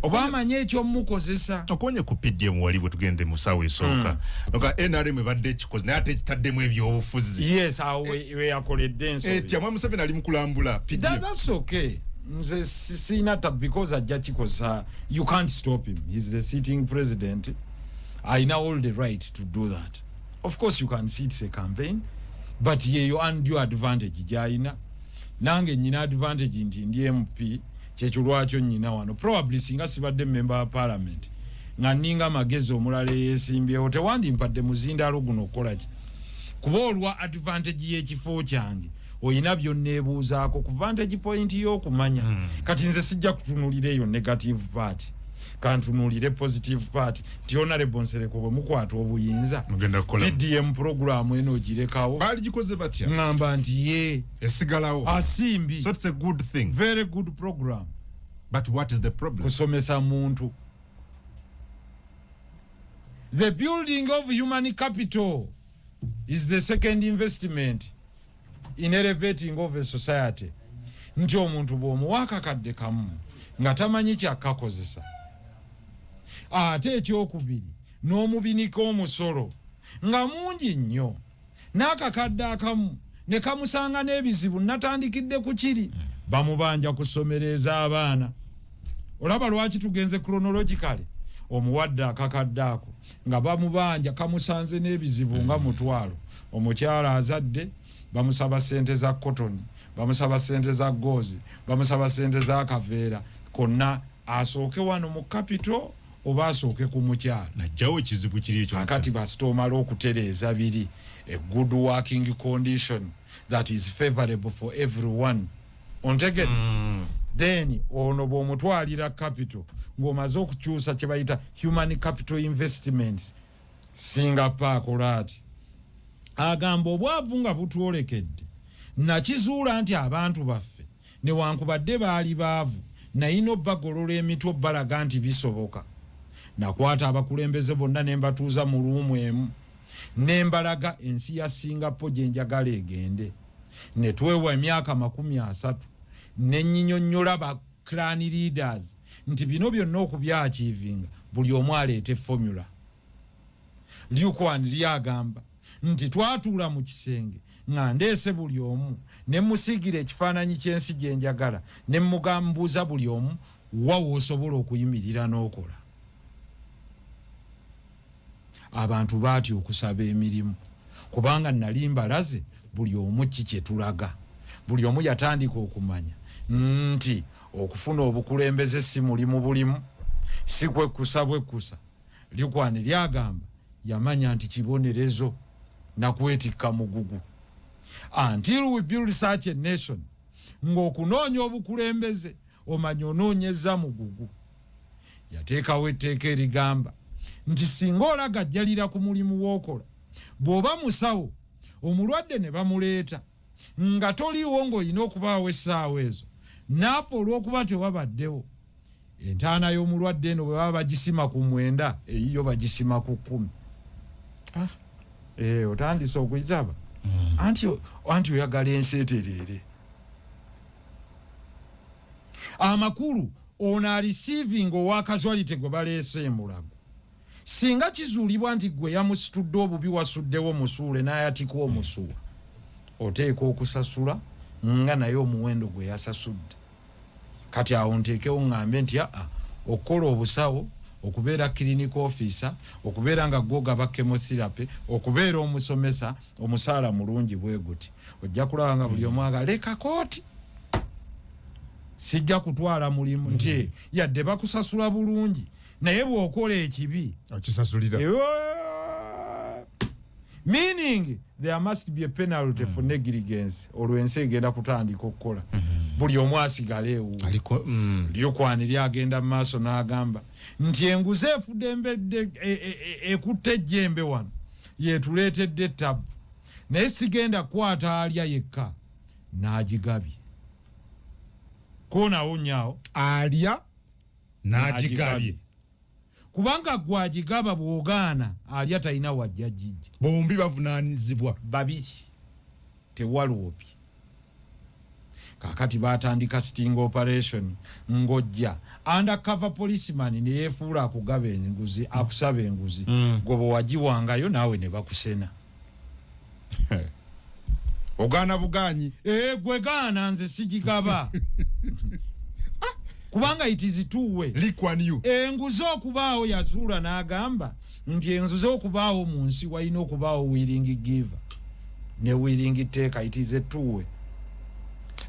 oba amanye ekyomukozesa okonye ku PDM wali bwe tugende mu ssaawa esooka nga NRM ebadde ekikoze naye ate ekitaddemu ebyobufuzi yes we yakoledde ensobi Mwami Museveni ali mu kulambula PDM. That's okay. Nze sina because ajja kikosa you can't stop him, he's the sitting president. I now all the right to do that. Of course you can see it's a campaign, but ye you undue advantage jaina nange nyina advantage ndi MP kyekirwakyo nyina wano probably singa sibadde member of parliament nga ninga magezi omulala yesimbyewo tewandimpadde muzindalo guno okolaje kubolwa advantage y'ekifo kyange oyina byonneebuuzaako ku vantage point y'okumanya kati nze sijja kutunulira eyo negative part kantunulire positive part ti honorable Nsereko bwe mukwata obuyinza TDM program eno girekawo baligikoze batya ngamba nti ye esigalawo asimbi so it's a good thing, very good program, but what is the problem? kusomesa muntu. The building of human capital is the second investment in elevating of a society. Nti omuntu bw'omuwaaka kadde kamu nga tamanyi kyakakozesa ate ekyokubiri n'omubinika omusolo nga mungi nnyo n'akakadde akamu ne kamusanga n'ebizibu natandikidde ku kiri bamubanja kusomereza abaana. Olaba lwaki tugenze chronologically omuwadde akakadde ako nga bamubanja kamusanze n'ebizibu nga mutwalo omukyala azadde bamusaba sente za cotton bamusaba sente za gozi bamusaba sente za kaveera konna asooke wano mu capital oba asooke ku mukyala najjawo ekizibu kiri ekyo akati basitomala okutereeza biri a good working condition that is favorable for everyone ontegedde then ono bw'omutwalira capital ng'omaze okukyusa kye bayita human capital investments Singapore akola ati agamba obwavu nga butwolekedde nakizuula nti abantu baffe newankubadde baali baavu nayina obbagolola emitwe balaga nti bisoboka nakwata abakulembeze bonna nembatuuza mu luumu emu nembalaga ensi ya Singapore gye njagala egende netwewa emyaka 30 nenyinyonnyola ba clan leaders nti bino byonna okubyakyivinga buli omu aleete formula. Liukwani lyagamba nti twatuula mu kisenge nga ndeese buli omu ne musigira ekifaananyi ky'ensi gye njagala ne mugambuuza buli omu wa w'osobola okuyimirira n'okola. Abantu baatya okusaba emirimu kubanga nali mbalaze buli omu kye tulaga. Buli omu yatandika okumanya nti okufuna obukulembeze si mulimu bulimu si kwekusa bwekusa. Liukwani lyagamba yamanya nti kibonerezo na kwetikka mugugu. Until we build such a nation ng'okunoonya obukulembeze omanya onoonyeza mugugu. Yateekawo etteeka erigamba nti singa olagajjalira ku mulimu w'okola bw'oba musawo omulwadde ne bamuleeta nga toliiwo ng'olina okubaawo essaawa ezo naafe olw'okuba tewabaddewo entaana y'omulwadde eno bwe baba bagisima ku 9 eyiyo bagisima ku 10. Otandise okuyitaba anti oyagala ensi etereere. Amakulu ono areceiving owa casualty gwe baleese emulago singa kizuulibwa nti gwe yamusitudde obubi wasuddewo musuule n'ayatika omusuwa oteeka okusasula nga naye omuwendo gwe yasasudde. Kati awo nteekewo ŋŋambe nti okukola obusawo okubeera clinic officer okubeera nga gogaba chemotherapy okubeera omusomesa omusaala mulungi bwe guti ojja kulaba nga buli omu agaleka kooti sijja kutwala mulimu nti yadde bakusasula bulungi naye bw'okola ekibi okisasulira. Meaning there must be a penalty for negligence olwo ensi egenda kutandika okukola buli omu asigala ewu. Liukwani lyagenda mu maaso n'agamba nti enguzi efudde embedde ekutte ejjembe wano yeetuleetedde ettabu naye sigenda kukwata alya yekka n'agigabye. Koonawo nnyawo alya n'agigabye kubanga gwagigaba bw'ogaana alya talina wajja jijja. Bombi bavunaanyizibwa babiri tewaloopi. Kakati batandika sting operation ngojja undercover policeman ne yeefuula akugaba enguzi akusaba enguzi gwe bwe wagiwangayo naawe ne bakusena. ogaana bugaanyi gwe gaana nze sigigaba kubanga it is two way. Enguzi okubaawo yazuula n'agamba nti enguzi okubaawo mu nsi walina okubaawo willing giver ne willing taker. It is a two way.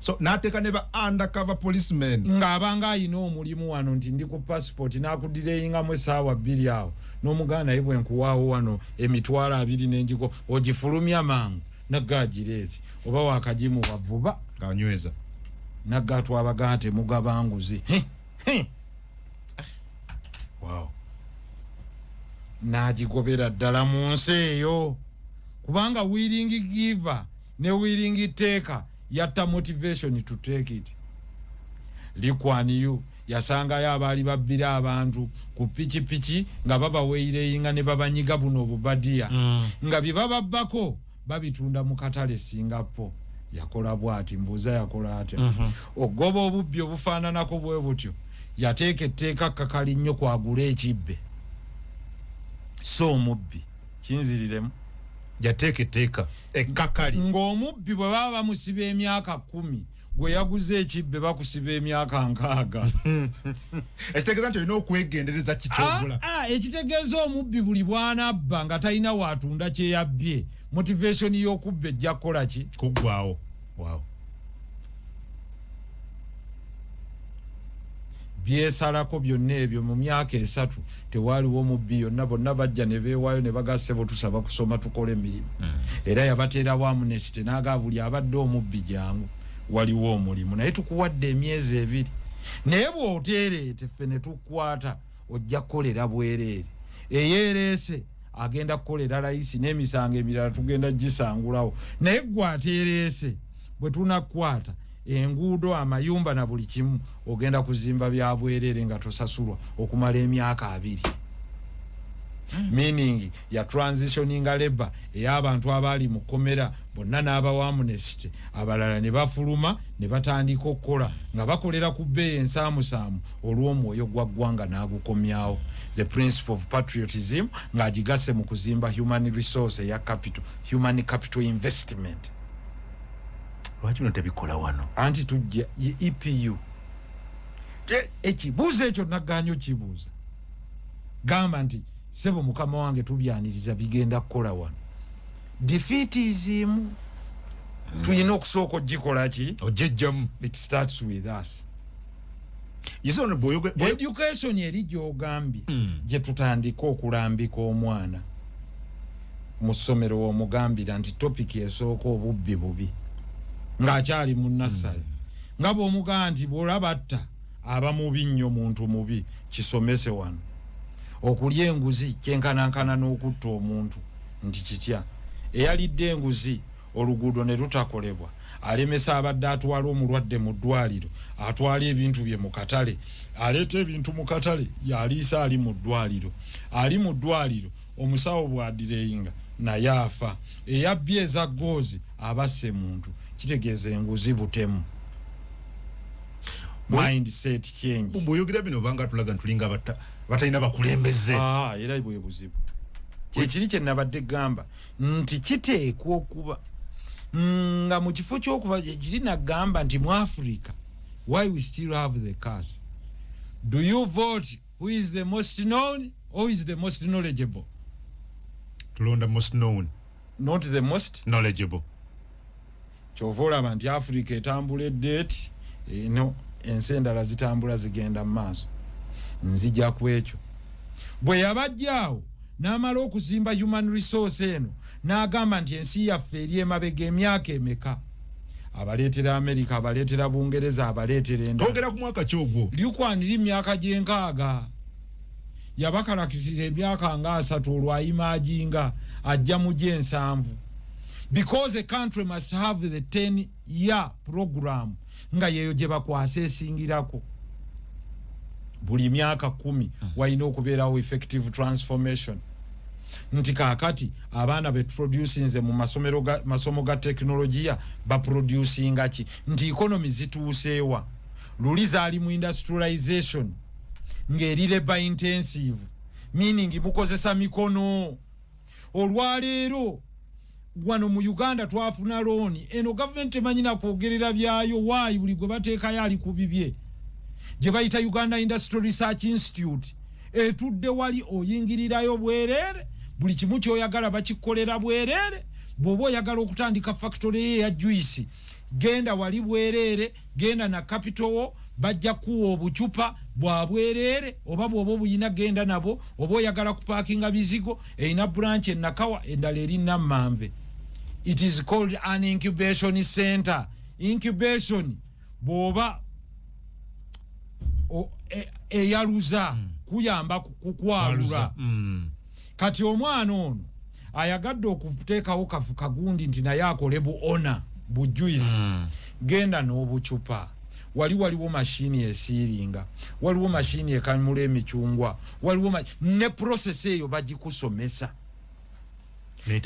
so nateka neba undercover policemen ngabanga ayina omulimu wano nti ndi ku passport nakuddireyinga mu essaawa 2 awo n'omuganda yibwe nkuwaawo wano emitwalo 2 n'enjiko ogifulumya mangu naggagireeti oba wakagimu wavuba kanyweza naggatwabaga temugabanguzi wow n'agigobera ddala mu nsi eyo kubanga willing giver ne willing taker yatta motivation to take it. Likwaniyu yasangayo abaali babbira abantu ku pichi nga babaweyireyinga ne babanyiga buno obubadiya nga bye bababbako babitunda mu katale Singapore. Yakola bwati mbuza yakola ate ogoba obubbi obufaananako bwe butyo yateeka etteeka kakali nnyo kwagula ekibbe so omubbi kinziriremu yateeka etteeka ekkakali ng'omubbi bwe baba bamusiba emyaka 10 gwe yaguze ekibbe bakusiba emyaka 6 ekitegeeza nti olina okwegendereza kikyogula ekitegeeza omubbi buli bwanabba nga talina watunda kyeyabbye motivation y'okubba ejja kukola ki kuggwawo. Wow. Byesalako byonna ebyo mu myaka 3 tewaaliwo omubbi yonna bonna bajja ne beewaayo ne bagasse bo tusaba kusoma tukole emirimu era yabateerawo Amnesty n'aga buli abadde omubbi jangu waliwo omulimu naye tukuwadde emyezi 2 naye bw'oteereete ffe ne tukwata ojja kukolera bwereere eyeereese agenda kukolera layisi n'emisango emirala tugenda gisangulawo naye gwateereese bwe tunakwata enguudo amayumba na buli kimu ogenda kuzimba bya bwereere nga tosasulwa okumala emyaka 2 meaning ya transitioning labor ey'abantu abaali mu komera bonna n'abawa Amnesty abalala ne bafuluma ne batandika okukola nga bakolera ku bbeeyi ensaamusaamu olw'omwoyo gwa ggwanga n'agukomyawo the principle of patriotism ng'agigase mu kuzimba human resource eya capital human capital investment. Lwaki no tebikola wano anti tujja EPU ekibuuzo ekyo nagganyo kibuuza gamba nti sebo mukama wange tubyaniriza bigenda kukola wano defeatism tuyina okusooka ogikola ki ojejjamu. It starts with us. Education eri gy'ogambye gye tutandika okulambika omwana mu ssomero w'omugambira nti topic esooka obubbi bubi ng'akyali mu nassale nga bw'omugamba nti bw'olaba atta aba mubi nnyo muntu mubi kisomese wano okulya enguzi kyenkanankana n'okutta omuntu nti kitya eyalidde enguzi oluguudo ne lutakolebwa alemesa abadde atwala omulwadde mu ddwaliro atwala ebintu bye mu katale aleeta ebintu mu katale yaliisa ali mu ddwaliro omusawo bw'adireyinga naye afa eyabbye eza goozi abasse muntu kitegeeza enguzi butemu mindset change. Bw'oyogera bino banga tulaga ntulinga batalina bakulembeze era bwe buzibu kyekiri kye nabadde gamba nti kiteekwa okuba nga mu kifo ky'okuva kiri nagamba nti mu Africa why we still have the curse. Do you vote who is the most known or is the most knowledgeable? Tulonda most known, not the most knowledgeable. Kyova olaba nti Africa etambula eddeeti ensi endala zitambula zigenda mu maaso nzija ku ekyo bwe yabajjaawo n'amala okuzimba human resource eno n'agamba nti ensi yaffe eri emabega emyaka emeka abaleetera America abaleetera Bungereza abaleetera endala twogera ku mwaka kyogwo lyukwanira emyaka gye6 yabakalakisira emyaka nga 3 olwayimajinga ajja mu gye7 because a country must have the 10-year program nga yeyo gye bakwasa esingirako buli myaka 10 walina okubeerawo effective transformation. Nti kaakati abaana betuproducinze mu masomo ga teknologiya baproducinga ki nti economy zituuseewa luli zaali mu industrialization ng'eri labor intensive meaning mukozesa mikono olwaleero wano mu Uganda twafuna looni eno government emanyina kwogerera byayo waayi buli gwe bateekayo ali ku bibye gye bayita Uganda Industrial Research Institute etudde wali oyingirirayo bwereere buli kimu kyoyagala bakikolera bwereere bw'oba oyagala okutandika factory ya juice genda wali bwerere genda na capital bajja kuwa obucupa bwa bwerere oba bwobo buyina genda nabo oba oyagala kuparkinga bizigo eina branch enakawa endala eri Nammanve. It is called an incubation center. Incubation bwoba eyaluza kuyamba kukwalula kati omwana ono ayagadde okuteekawo kafu kagundi nti naye akole bu ona bu juice genda n'obucupa waliwo mashini esiringa waliwo mashini ekamula emicungwa waliwo ne process eyo bagikusomesa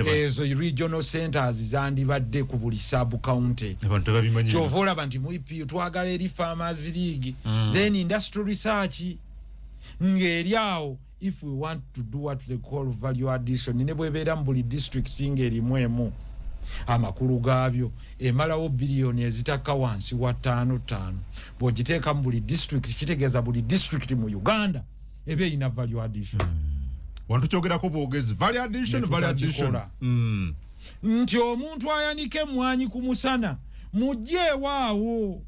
ezo regional centers zandibadde ku buli sub county abantu babimanyi kyovola banti mu IPU twagala eri farmers league then industrial research ngeriawo if we want to do what they call value addition ne bwebera mu buli district ngerimu amakulu gaabyo emalawo billion ezitaka wansi wa 5 bwogiteeka mu buli district kitegeeza buli district mu Uganda ebe ina value addition wantu kyogerako bwogezi value addition nti omuntu ayanike mwanyi ku musana mujje waawo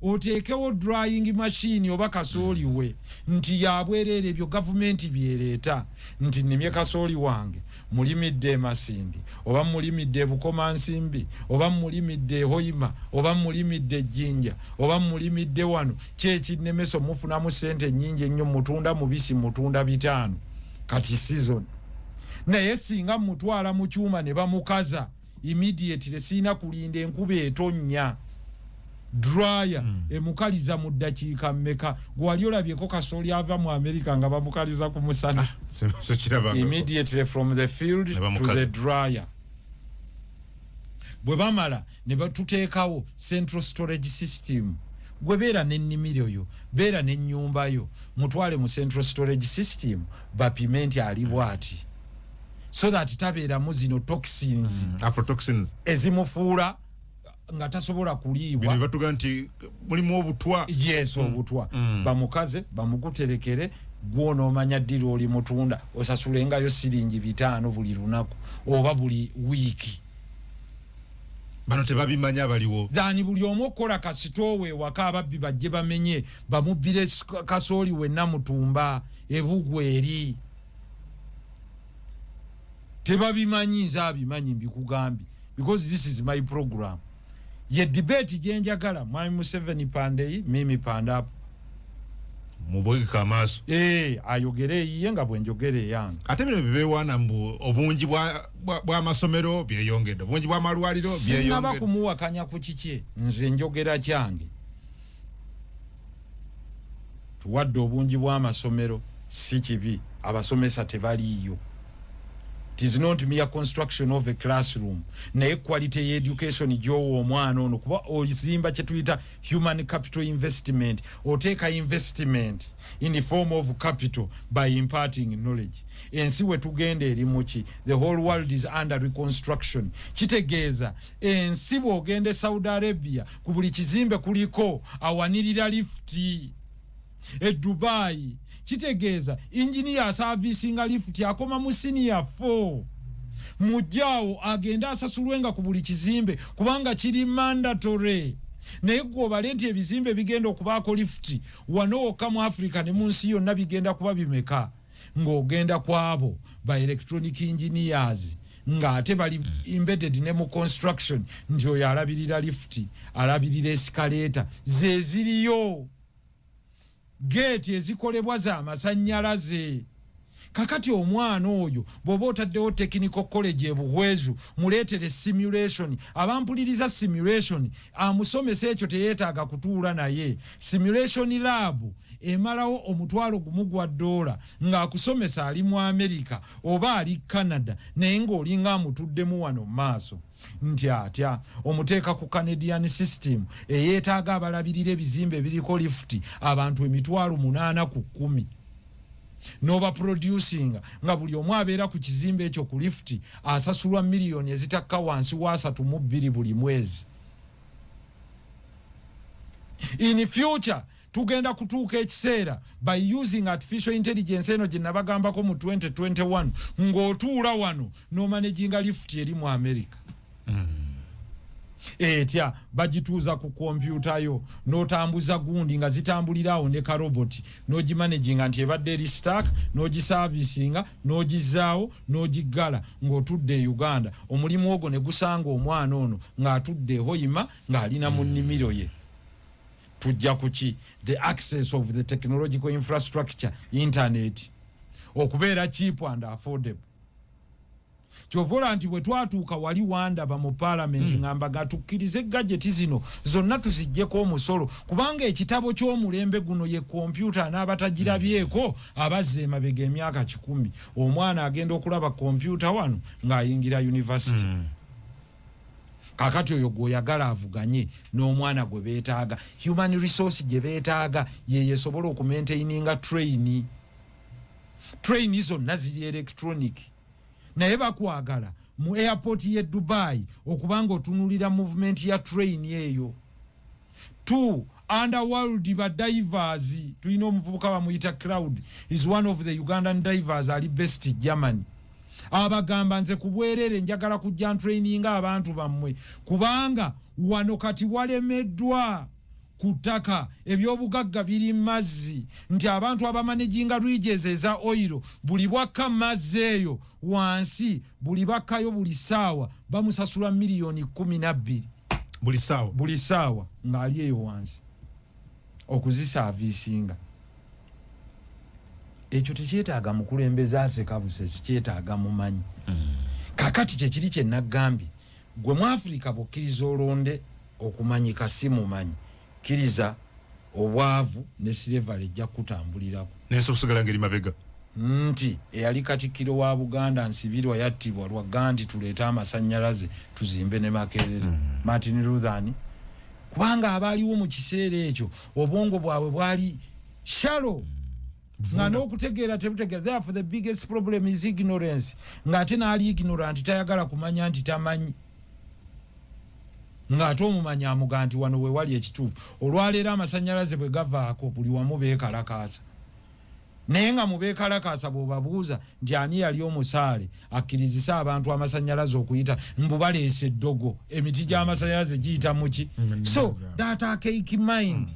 oteekewo drying machine oba kasooli we nti yabwerere ebyo gavumenti byereeta nti nimye kasooli wange mulimidde Masindi oba mulimidde Bukomansimbi oba mulimidde Hoima oba mulimidde Jinja oba mulimidde wano kyekinnemeso mufunamu sente nnyingi ennyo mutunda mubisi mutunda 5 kati season naye singa mutwala mu kyuma ne bamukaza immediately sina kulinda enkuba etonnya dryer emukaliza mu dakiika mmeka gwali olabyeko kasooli ava mu America nga bamukaliza ku musana immediately from the field to the dryer bwe bamala ne batuteekawo central storage system gwe beera n'ennimiro yo beera n'ennyumba yo mutwale mu central storage system bapimenti ali bwati so that tabeeramu zino toxins aflatoxins ezimufuula nga tasobola kuliibwa bino batuga nti mulimu obutwa yes obutwa bamukaze bamukuterekere gwono omanya ddiro oli mutunda osasulengayo siringi 5 buli lunaku oba buli wiiki bano tebabimanya abaliwo dhani buli omu okola kasitowe waka ababbi bajje bamenye bamubbire kasooli wenna mutumba ebugwe eri tebabimanyi nze abimanyi mbikugambye because this is my program ye debate jenjagala mwami Museveni pandei mimi pandapo mubweka amaaso ayogere yiye nga bwenjogere yange ate bino bibewana mbu obungi bwa masomero byeyongedde obungi bwa malwaliro byeyongedde sinaba kumuwakanya ku kiki nze njogera kyange tuwadde obungi bwa masomero si kibi abasomesa tebaliyo. It is not mere construction of a classroom. Na quality education jowo omwana ono kuba ozimba kye tuyita human capital investment or take a investment in the form of capital by imparting knowledge. Ensi we tugende eri muki the whole world is under reconstruction. Kitegeeza ensi bwogende Saudi Arabia ku buli kizimbe kuliko awanirira lifti Dubai kitegeeza engineer servicing lift akoma mu senior 4 mujjao agenda asasulwenga ku buli kizimbe kubanga kiri mandatory naye gwobale nti ebizimbe bigenda okubaako lift wano mu Africa ne mu nsi yonna bigenda kuba bimeka ng'ogenda kwabo ba electronic engineers nga ate bali embedded ne mu construction nti oyo alabirira lift alabirira escalator ze ziriyo gate ezikolebwa za masannyalaze kakati omwana oyo bwoba otaddewo technical college ebuhwezu muleetere simulation abampuliriza simulation amusomesa ekyo teyeetaaga kutuula naye simulation lab emalawo omutwalo gumu gwa $, ng'akusomesa ali mu America oba ali Canada naye ng'olinga amutuddemu wano maaso nti atya omuteeka ku Canadian system eyeetaaga abalabirira ebizimbe biriko lift abantu 800 ku 10 noba producing nga buli omu abeera ku kizimbe ekyo ku lift asasulwa million ezitakka wansi wa 3 buli mwezi. In future tugenda kutuuka ekiseera by using artificial intelligence eno gye nabagambako mu 2021 ng'otuula wano no managinga lift eri mu America. etya bagituuza ku kompyuta yo n'otambuza gundi nga zitambulirawo ne ka robot n'ogimanaginga nti ebadde eri stack n'ogisavisinga n'ogizaawo n'ogiggala ng'otudde e Uganda omulimu ogwo ne gusanga omwana ono ng'atudde Hoima ng'alina mu nnimiro ye. Tujja kuki the access of the technological infrastructure internet okubeera cheap and affordable. Kyovola nti bwe twatuuka wali wandaba mu parliament ngamba gatukkirize gadgeti zino zonna tuziggyeko omusolo kubanga ekitabo ky'omulembe guno ye kompyuta n'abatagirabyeko abazze emabega emyaka 10 omwana agenda okulaba kompyuta wano ng'ayingira university. Kakati oyo gwoyagala avuganye n'omwana gwe beetaaga human resource gye beetaaga ye yesobola okumaintaininga train zonna ziri electronic. Naye bakwagala mu airport ye Dubai okubanga otunulira movement ya train eyo. 2 underworld ba divers tulina omuvubuka bamuyita Cloud is one of the Ugandan divers ali best Germany. Abagamba nze kubwerere njagala kujja training abantu bammwe kubanga wano kati walemeddwa kutaka ebyobugagga biri mazzi nti abantu abamanaginga regions eza oil buli bwaka mazzi eyo wansi buli bakayo buli saawa bamusasula milioni 12 buli saawa ngali eyo wansi okuzisavisinga. Ekyo tekyetaaga mukulembeza asekabuse kyetaaga mumanyi. Kakati kye kiri kye nagambye gwe mu Africa bokkiriza olonde okumanyika si mumanyi kiriza obwavu ne silver ejja kutambulirako nenso kusigala ngeri mabega nti eyali Katikkiro wa Buganda Nsibirwa yattibwa lwa Gandhi tuleeta amasannyalaze tuzimbe ne Makerere Martin Luther kubanga abaaliwo mu kiseera ekyo obwongo bwabwe bwali shallow nga n'okutegeera tebutegeera. Therefore the biggest problem is ignorance. Ng'ate n'ali ignorant tayagala kumanya nti tamanyi ng'ate omumanya amuga nti wano we wali ekituufu. Olwaleero amasannyalaze bwe gavaako buli wamu beekalakaasa naye nga mu beekalakaasa bw'obabuuza nti ani yali omusaale akkirizisa abantu amasannyalaze okuyita mbu baleese eddogo emiti gy'amasannyalaze giyita muki. So that archaic mind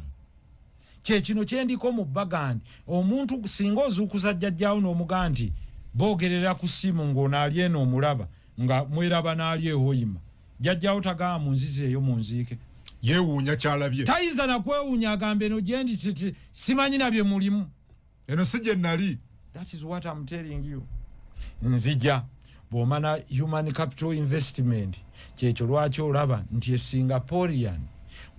kyekino kyendiko mu bagandi omuntu singa ozuukuza jjajjaawo n'omuga nti boogerera ku ssimu ng'onaali eno omulaba nga mweraba n'ali ehoyima jjajjaawo tagama mu nzizi eyo mu nziike yeewuunya kyalabye tayinza nakwewuunya agambe eno gyendi simanyi nabye mulimu eno si gye nali. That is what I'm telling you. Nzija bw'omana human capital investment kyekyo lwaki olaba nti Singaporean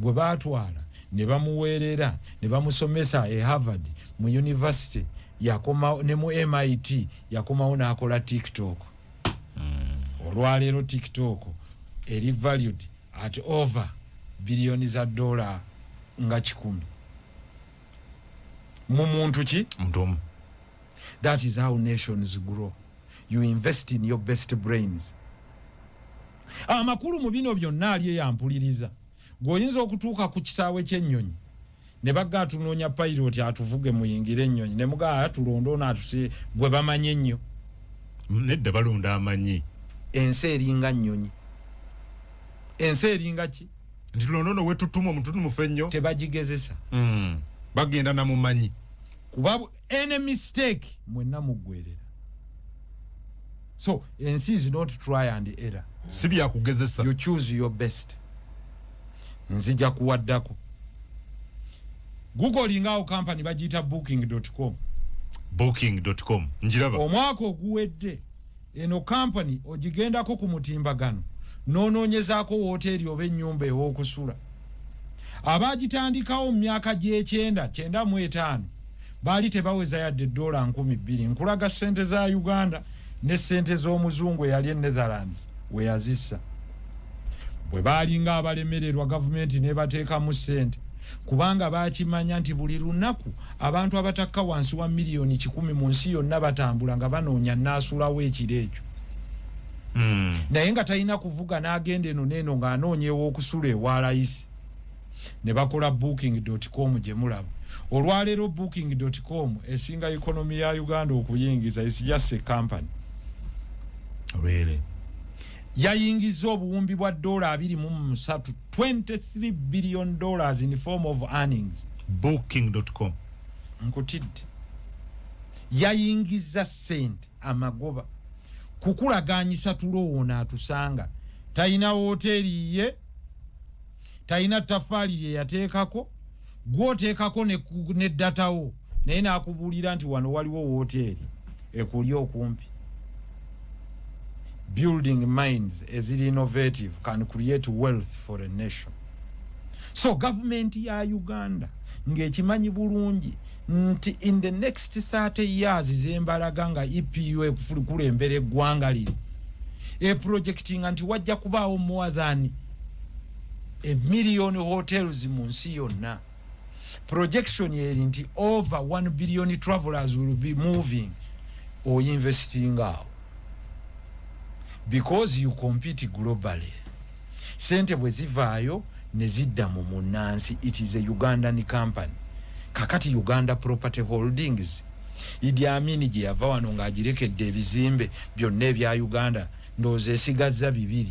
gwe baatwala ne bamuweerera ne bamusomesa e Harvard mu university yakoma ne mu MIT yakomawo n'akola TikTok. Olwaleero TikTok eri valued at over billions of dollars nga 10 mu muntu ki mtum. That is how nations grow. You invest in your best brains. Amakulu mu bino byonna ali yampuliriza gwoyinza okutuuka ku kisaawe ky'ennyonyi ne bagga atunoonya pilot atuvuge muyingire ennyonyi ne mugaa tulondoona atuse gwe bamanye ennyo nedda balonda amanyi ensi eringa nnyonyi ensi eringa ki nti tulondoona wetutuma omututumufu ennyo tebagigezesa bagenda namumanyi kuba any mistake mwenna muggwerera. So ensi is not try and error. Si byakugezesa. You choose your best. Nzija kuwaddako Google ngao company bagiyita booking.com. Booking.com njiraba omwaka oguwedde eno company ogigendako ku mutimbagano noonoonyezaako wooteri oba ennyumba ew'okusula abagitandikawo mu myaka gy'ekyenda 95 baali tebaweza yadde $2,000. Nkulaga ssente za Uganda ne ssente z'omuzungu eyali e Netherlands we yazissa bwe baalinga abalemererwa gavumenti ne bateekamu ssente kubanga baakimanya nti buli lunaku abantu abatakka wansi wa milioni 10 mu nsi yonna batambula nga banoonya nnaasulawo ekiro ekyo. Naye nga talina kuvuga n'agenda eno n'eno ng'anoonya ew'okusula ewa layisi ne bakola booking.com gye mulaba. Olwaleero booking.com esinga economy ya Uganda okuyingiza is just a company. Really? yayingiza obuwumbi bwa $23 $23 billion in the form of earnings. Booking.com nkutidde yayingiza sente amagoba kukulaganyisa tulowoona atusanga talina woteeri ye talina tafaali ye yateekako gwoteekako ne datawo naye n'akubuulira nti wano waliwo woteeri ekuli okumpi. Building minds as innovative can create wealth for a nation. So government ya Uganda ngekimanyi bulungi nti in the next 30 years zembalaga nga EPU ekukulembera eggwanga liri projecting anti wajja kubaawo more than 1 million hotels mu nsi yonna. Projection yeri nti over 1 billion travelers will be moving or investing out because you compete globally. Sente bwe zivaayo ne zidda mu munnansi. It is a Ugandan company. Kakati Uganda Property Holdings Idi Amin gye yava wano ng'agirekedde ebizimbe byonna ebya Uganda ndowooza esigazza 2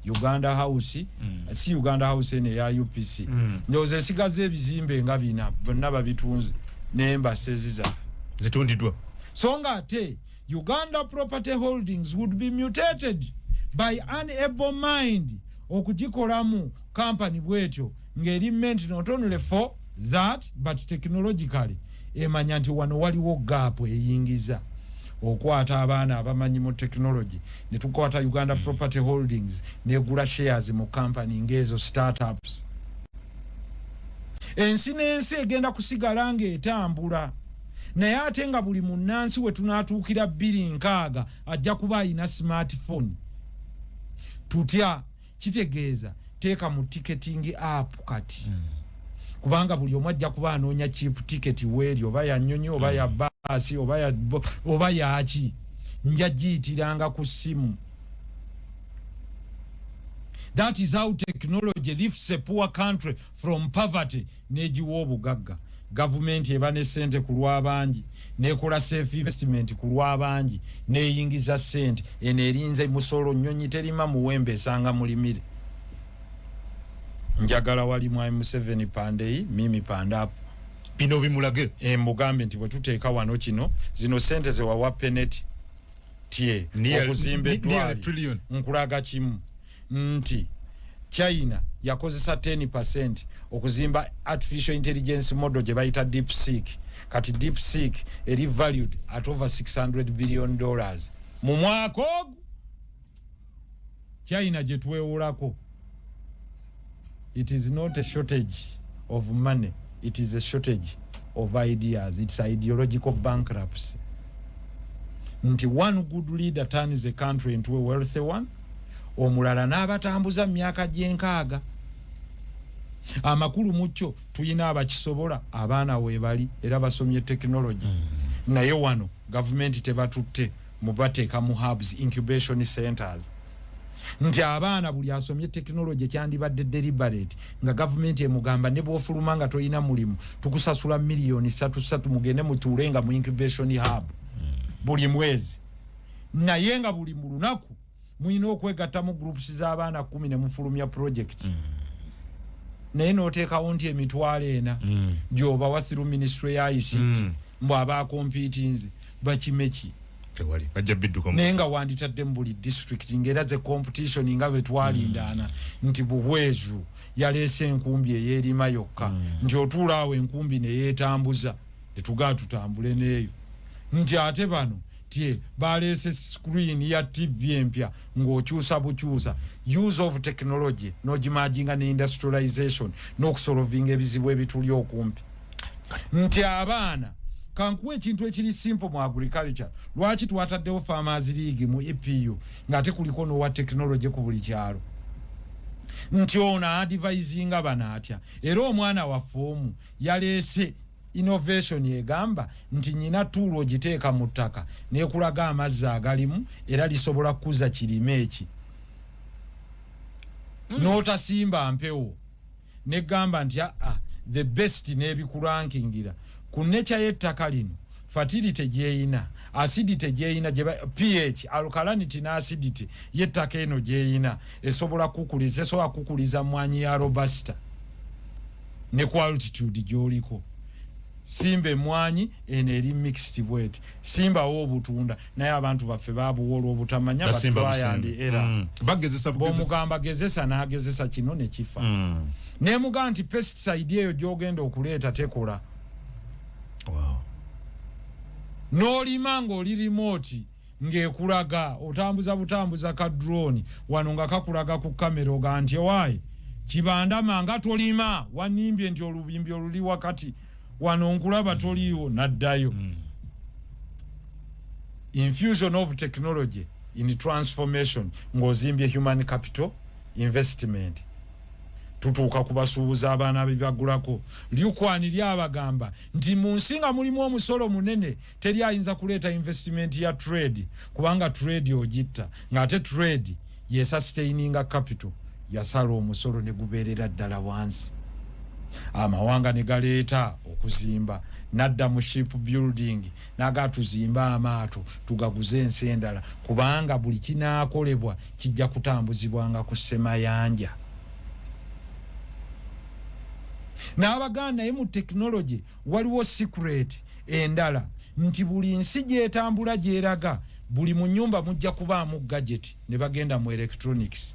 Uganda House si Uganda House ene ya UPC ndowooza esigazza ebizimbe nga 4 bonna babitunze n'embasezi zaffe zitundiddwa. So nga ate Uganda Property Holdings would be mutated by unable mind okugikolamu company bwetyo ng'eri meant not only for that but technologically emanya nti wano waliwo gap eyingiza okwata abaana abamanyi mu technology ne tukwata Uganda Property Holdings negula shares mu company ngezo startups. Ensi n'ensi egenda kusigala ng'etambula naye ate nga buli munnansi we tunaatuukira 2 ajja kuba ayina smartphone. Tutya kitegeeza teeka mu ticketing app kati kubanga buli omu ajja kuba anoonya cheap ticket weeri oba ya nnyonyi oba ya baasi oba yaki nja giyitiranga ku ssimu. That is how technology lifts a poor country from poverty n'egiwa obugagga. Government eba ne sente ku lw'abangi n'ekola safe investment ku lw'abangi n'eyingiza sente erinze musolo nnyonyi terima muwembe esanga mulimire. Njagala wali Mwami Museveni pandeyi mimi pandapo bino bimulage mugambe nti bwe tuteeka wano kino zino sente ze wawa peneti tie okuzimba eddwali nkulaga kimu nti China yakozesa 10% okuzimba artificial intelligence model gye bayita DeepSeek. Kati DeepSeek eri valued at over $600 billion mu mwaka ogwo. China gye twewoolako. It is not a shortage of money, it is a shortage of ideas. It's ideological bankruptcy. Nti one good leader turns a country into a wealthy one, omulala n'abatambuza myaka gy'enkaaga. Amakulu mucho tuyina abakisobola abaana weebali era basomye technology. Naye wano government tebatutte mubateeka mu hubs, incubation centers. Nti abaana buli asomye technology kyandibadde deliberate nga government emugamba ne bw'ofuluma nga toyina mulimu tukusasula million 3 mugende mutuulenga mu incubation hub buli mwezi. Naye nga buli mu lunaku muyina okwegatta mu groups z'abaana 10 ne mufulumya project. Naye n'oteekawo nti emitwalo 4 gy'oba wa through ministry ya ICT mbw aba competinze bakimeki tewali bajja bidduko nenga wanditadde mu buli district ngera ze competition nga bwe twalindaana nti buhwezu yaleese enkumbi ey'erima yokka nti otuula awo enkumbi ne yeetambuza tetugaa tutambule neeyo nti ate bano tie baleese screen ya TV empya ng'okyusa bukyusa use of technology n'ogimajinga ne industrialization n'okusolvinga ebizibu ebituli okumpi nti abaana kankuwa ekintu ekiri simple mu agriculture lwaki twataddewo farmers league mu EPU ng'ate kuliko n'owa technology ku buli kyalo nti ono advisinga bano atya era omwana waffe omu yaleese innovation egamba nti nyina tuulo ogiteeka mu ttaka n'ekulaga amazzi agalimu era lisobola kuza kirime eki n'otasimba mpewo negamba nti the best n'ebikurankingira ku nature y'ettaka lino fertility gyeyina, acidity gyeyina, pH, alkalinity na acidity yettaka eno gyeyina esobola kukuliza mwanyi ya robusta ne ku altitude gy'oliko. Simba emwanyi eno eri mixed bwet, simbawo obutunda naye abantu baffe babuwola obutamanya batwayandi era bw'omugamba gezesa n'agezesa kino ne kifa. Nemuga nti pesticide eyo gy'ogenda okuleeta tekola. N'olima ng'oli remote ng'ekulaga otambuza ka drone wano nga kakulaga ku kamera oga nti ewaayi kibandama nga tolima wanimbye nti olubimbi oluli wakati wano nkulaba toliiwo naddayo. Infusion of technology in transformation ng'ozimbye human capital investment. Tutuuka kubasuubuza abaana bibagulako lyukwani lyabagamba nti mu nsi nga mulimu omusolo munene teri ayinza kuleeta investment ya trade kubanga trade ogitta ng'ate trade ye sustaininga capital yasala omusolo ne gubeerera ddala wansi. Amawanga ne galeeta okuzimba nadda mu ship building naga tuzimba amaato tugaguze ensi endala kubanga buli kinaakolebwa kijja kutambuzibwanga ku ssemayanja. N'abaganda naye mu technology waliwo secret endala nti buli nsi gyetambula gyeraga buli mu nyumba mujja kubaamu gadget ne bagenda mu electronics.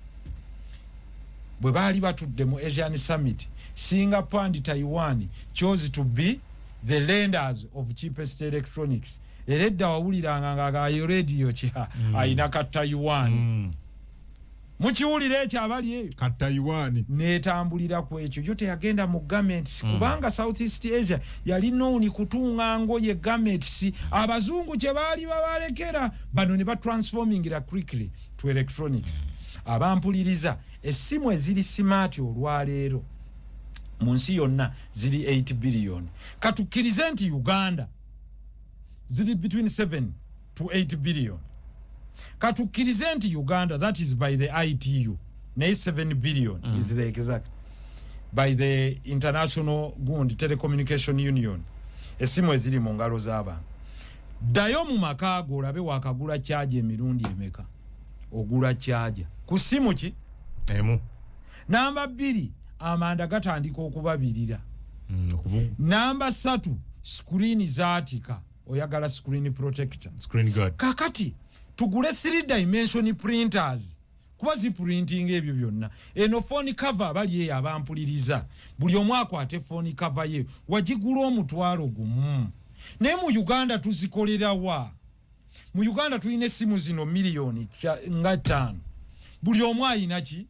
Bwe baali batudde mu Asian Summit, Singapore and Taiwan chose to be the lenders of cheapest electronics. Eredda wawuliranga nga radio kya ayina ka Taiwan. Mukiwulire ekyo abali eyo ka Taiwan netambulira ku ekyo yote yagenda mu garments kubanga Southeast Asia yali noni kutunga ngoye garments abazungu kye baali babalekera bano ne batransformingira quickly to electronics. Abampuliriza essimu eziri smart olwaleero mu nsi yonna ziri 8 billion. Katukkirize nti Uganda ziri between 7 to 8 billion. Katukkirize nti Uganda, that is by the ITU, naye 7 billion is the exact by the International Telecommunication Union. Essimu eziri mu ngalo z'abantu. Ddayo mu maka go olabe wakagula charge emirundi emeka. Ogula charge ku ssimu ki emu. Namba 2 amanda gatandika okubabirira. Namba 3 screen zaatika oyagala screen protector, screen guard. Kakati tugule 3 dimension printers kuba zi printing ebyo byonna. Eno phone cover bali eyo abampuliriza buli omu akwate phone cover ye wagigula omutwalo gumu. Ne mu Uganda tuzikolera wa? Mu Uganda tulina essimu zino milioni nga 5. Buli omu ayina ki?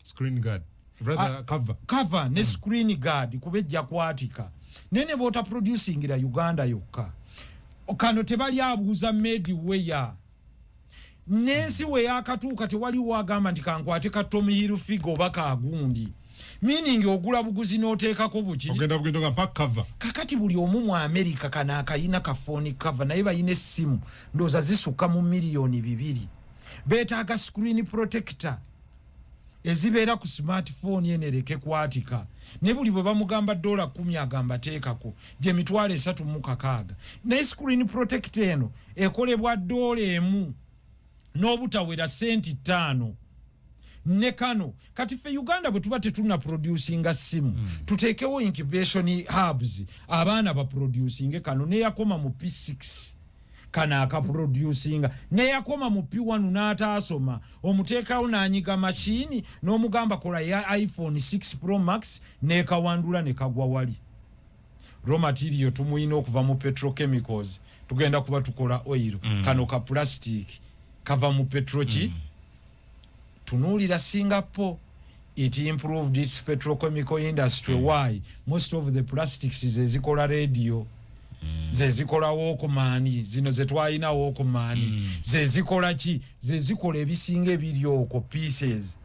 Screen guard. Cover ne screen guard kubejja kwatika. Nene bota producing ira Uganda yokka. Kano tebali abuuza made weya. Nensi we yakatuuka tewali wagamba nti kankwate ka Tommy Hilfiger baka agundi. Meaning ogula buguzi n'oteekako buki. Ogenda nga pack cover. Kakati buli omu mu America kana akayina ka phone cover naye bayina essimu ndoza zisuka mu milioni 2. Beetaaga screen protector ezibeera ku smartphone yenereke kwatika. Ne buli bwe bamugamba $10 agamba teekako gye mitwalo 3.6. Naye screen protector eno ekolebwa $1 n'obutawera senti 5. Ne kano kati fe Uganda bwe tuba tetuna producing simu tutekewo incubation hubs abaana ba producing kano ne yakoma mu P6 kana aka producing ne yakoma mu P1 n'ataasoma omuteekawo n'anyiga machine n'omugamba kola ya iPhone 6 Pro Max ne kawandula ne kagwa wali. Raw material tumuyina okuva mu petrochemicals tugenda kuba tukola oil kano ka plastic kava mu petrochi. Tunulira Singapore, it improved its petrochemical industry. Why? Most of the plastics zezikola radio, zezikola Walkman, zino zetwalina Walkman, zezikola ki, zezikola ebisinga ebiryoko pieces.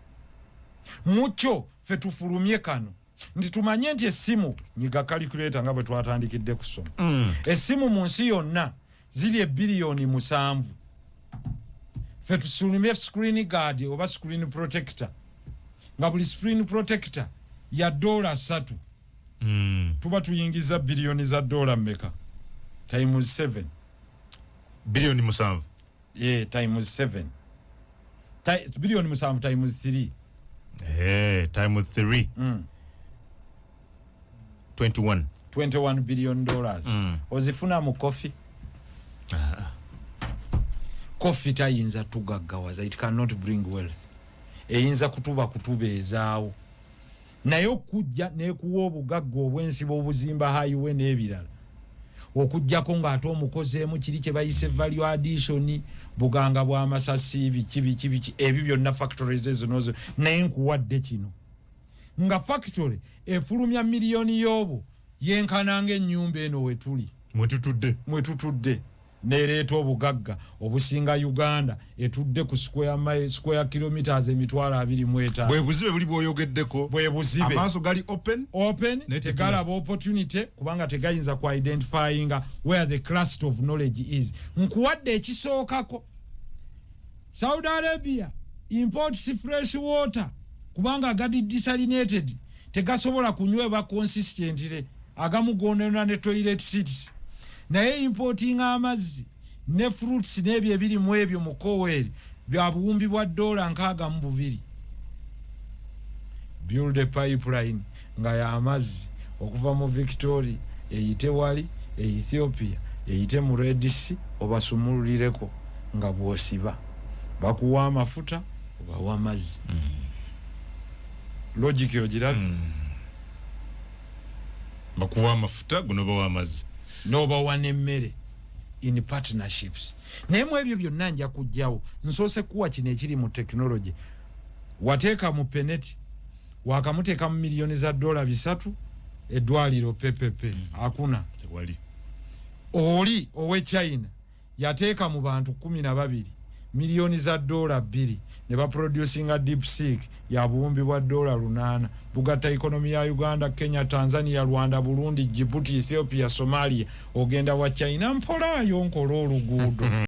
Mucho fe tufulumye kano. Ndi tumanye nti essimu nyiga calculator nga bwe twatandikidde kusoma. Essimu mu nsi yonna ziri 1 billion 7. Fe tusulumye screen guard oba screen protector nga buli screen protector ya $3. Tuba tuyingiza bilioni za dola mmeka times 7 bilioni 7 times 7 bilioni 7 times 3 times 3 $21 billion ozifuna mu coffee coffee tayinza tugaggawaza, it cannot bring wealth, eyinza kutubeezaawo naye okujja nekuwa obugagga obwensibo obuzimba highway n'ebirala okujjako ng'ate omukozeemu kiri kye bayise value addition buganga bw'amasasi biki ebyo byonna factories ezo nozo naye nkuwadde kino nga factory efulumya miliyoni y'obo yenkananga ennyumba eno wetuli mwetutudde nereeta obugagga obusinga Uganda etudde ku square kilometers emitwalo 25 bwe buzibe buli bwoyogeddeko bwe buzibe amaaso gali open tegalaba opportunity kubanga tegayinza ku identifying where the cluster of knowledge is. Nkuwadde ekisookako Saudi Arabia imports fresh water kubanga agadi desalinated tegasobola kunywebwa consistently agamu gonena ne toilet seats naye importing amazzi ne fruits n'ebyo ebiri mu ebyo mu Koweri bya buwumbi bwa $62 build a pipeline nga ya amazzi okuva mu Victoria eyite wali Ethiopia eyite mu Red Sea obasumululireko nga bwosiba bakuwa amafuta obawa amazzi logic yogira bakuwa amafuta guno bawa amazzi noba wanemmere in partnerships nemwe ebyo byonna nja kujjawo nsoose kuwa kino ekiri mu technology wateeka mu peneti wakamuteeka mu miliyoni za $3 eddwaliro pepepe hakuna oli owe China yateeka mu bantu 12 miliyoni za $2 ne baproducinga DeepSeek ya buwumbi bwa $8 bugatta economy ya Uganda, Kenya, Tanzania, Rwanda, Burundi, Djibouti, Ethiopia, Somalia ogenda wa China mpolayo nkola oluguudo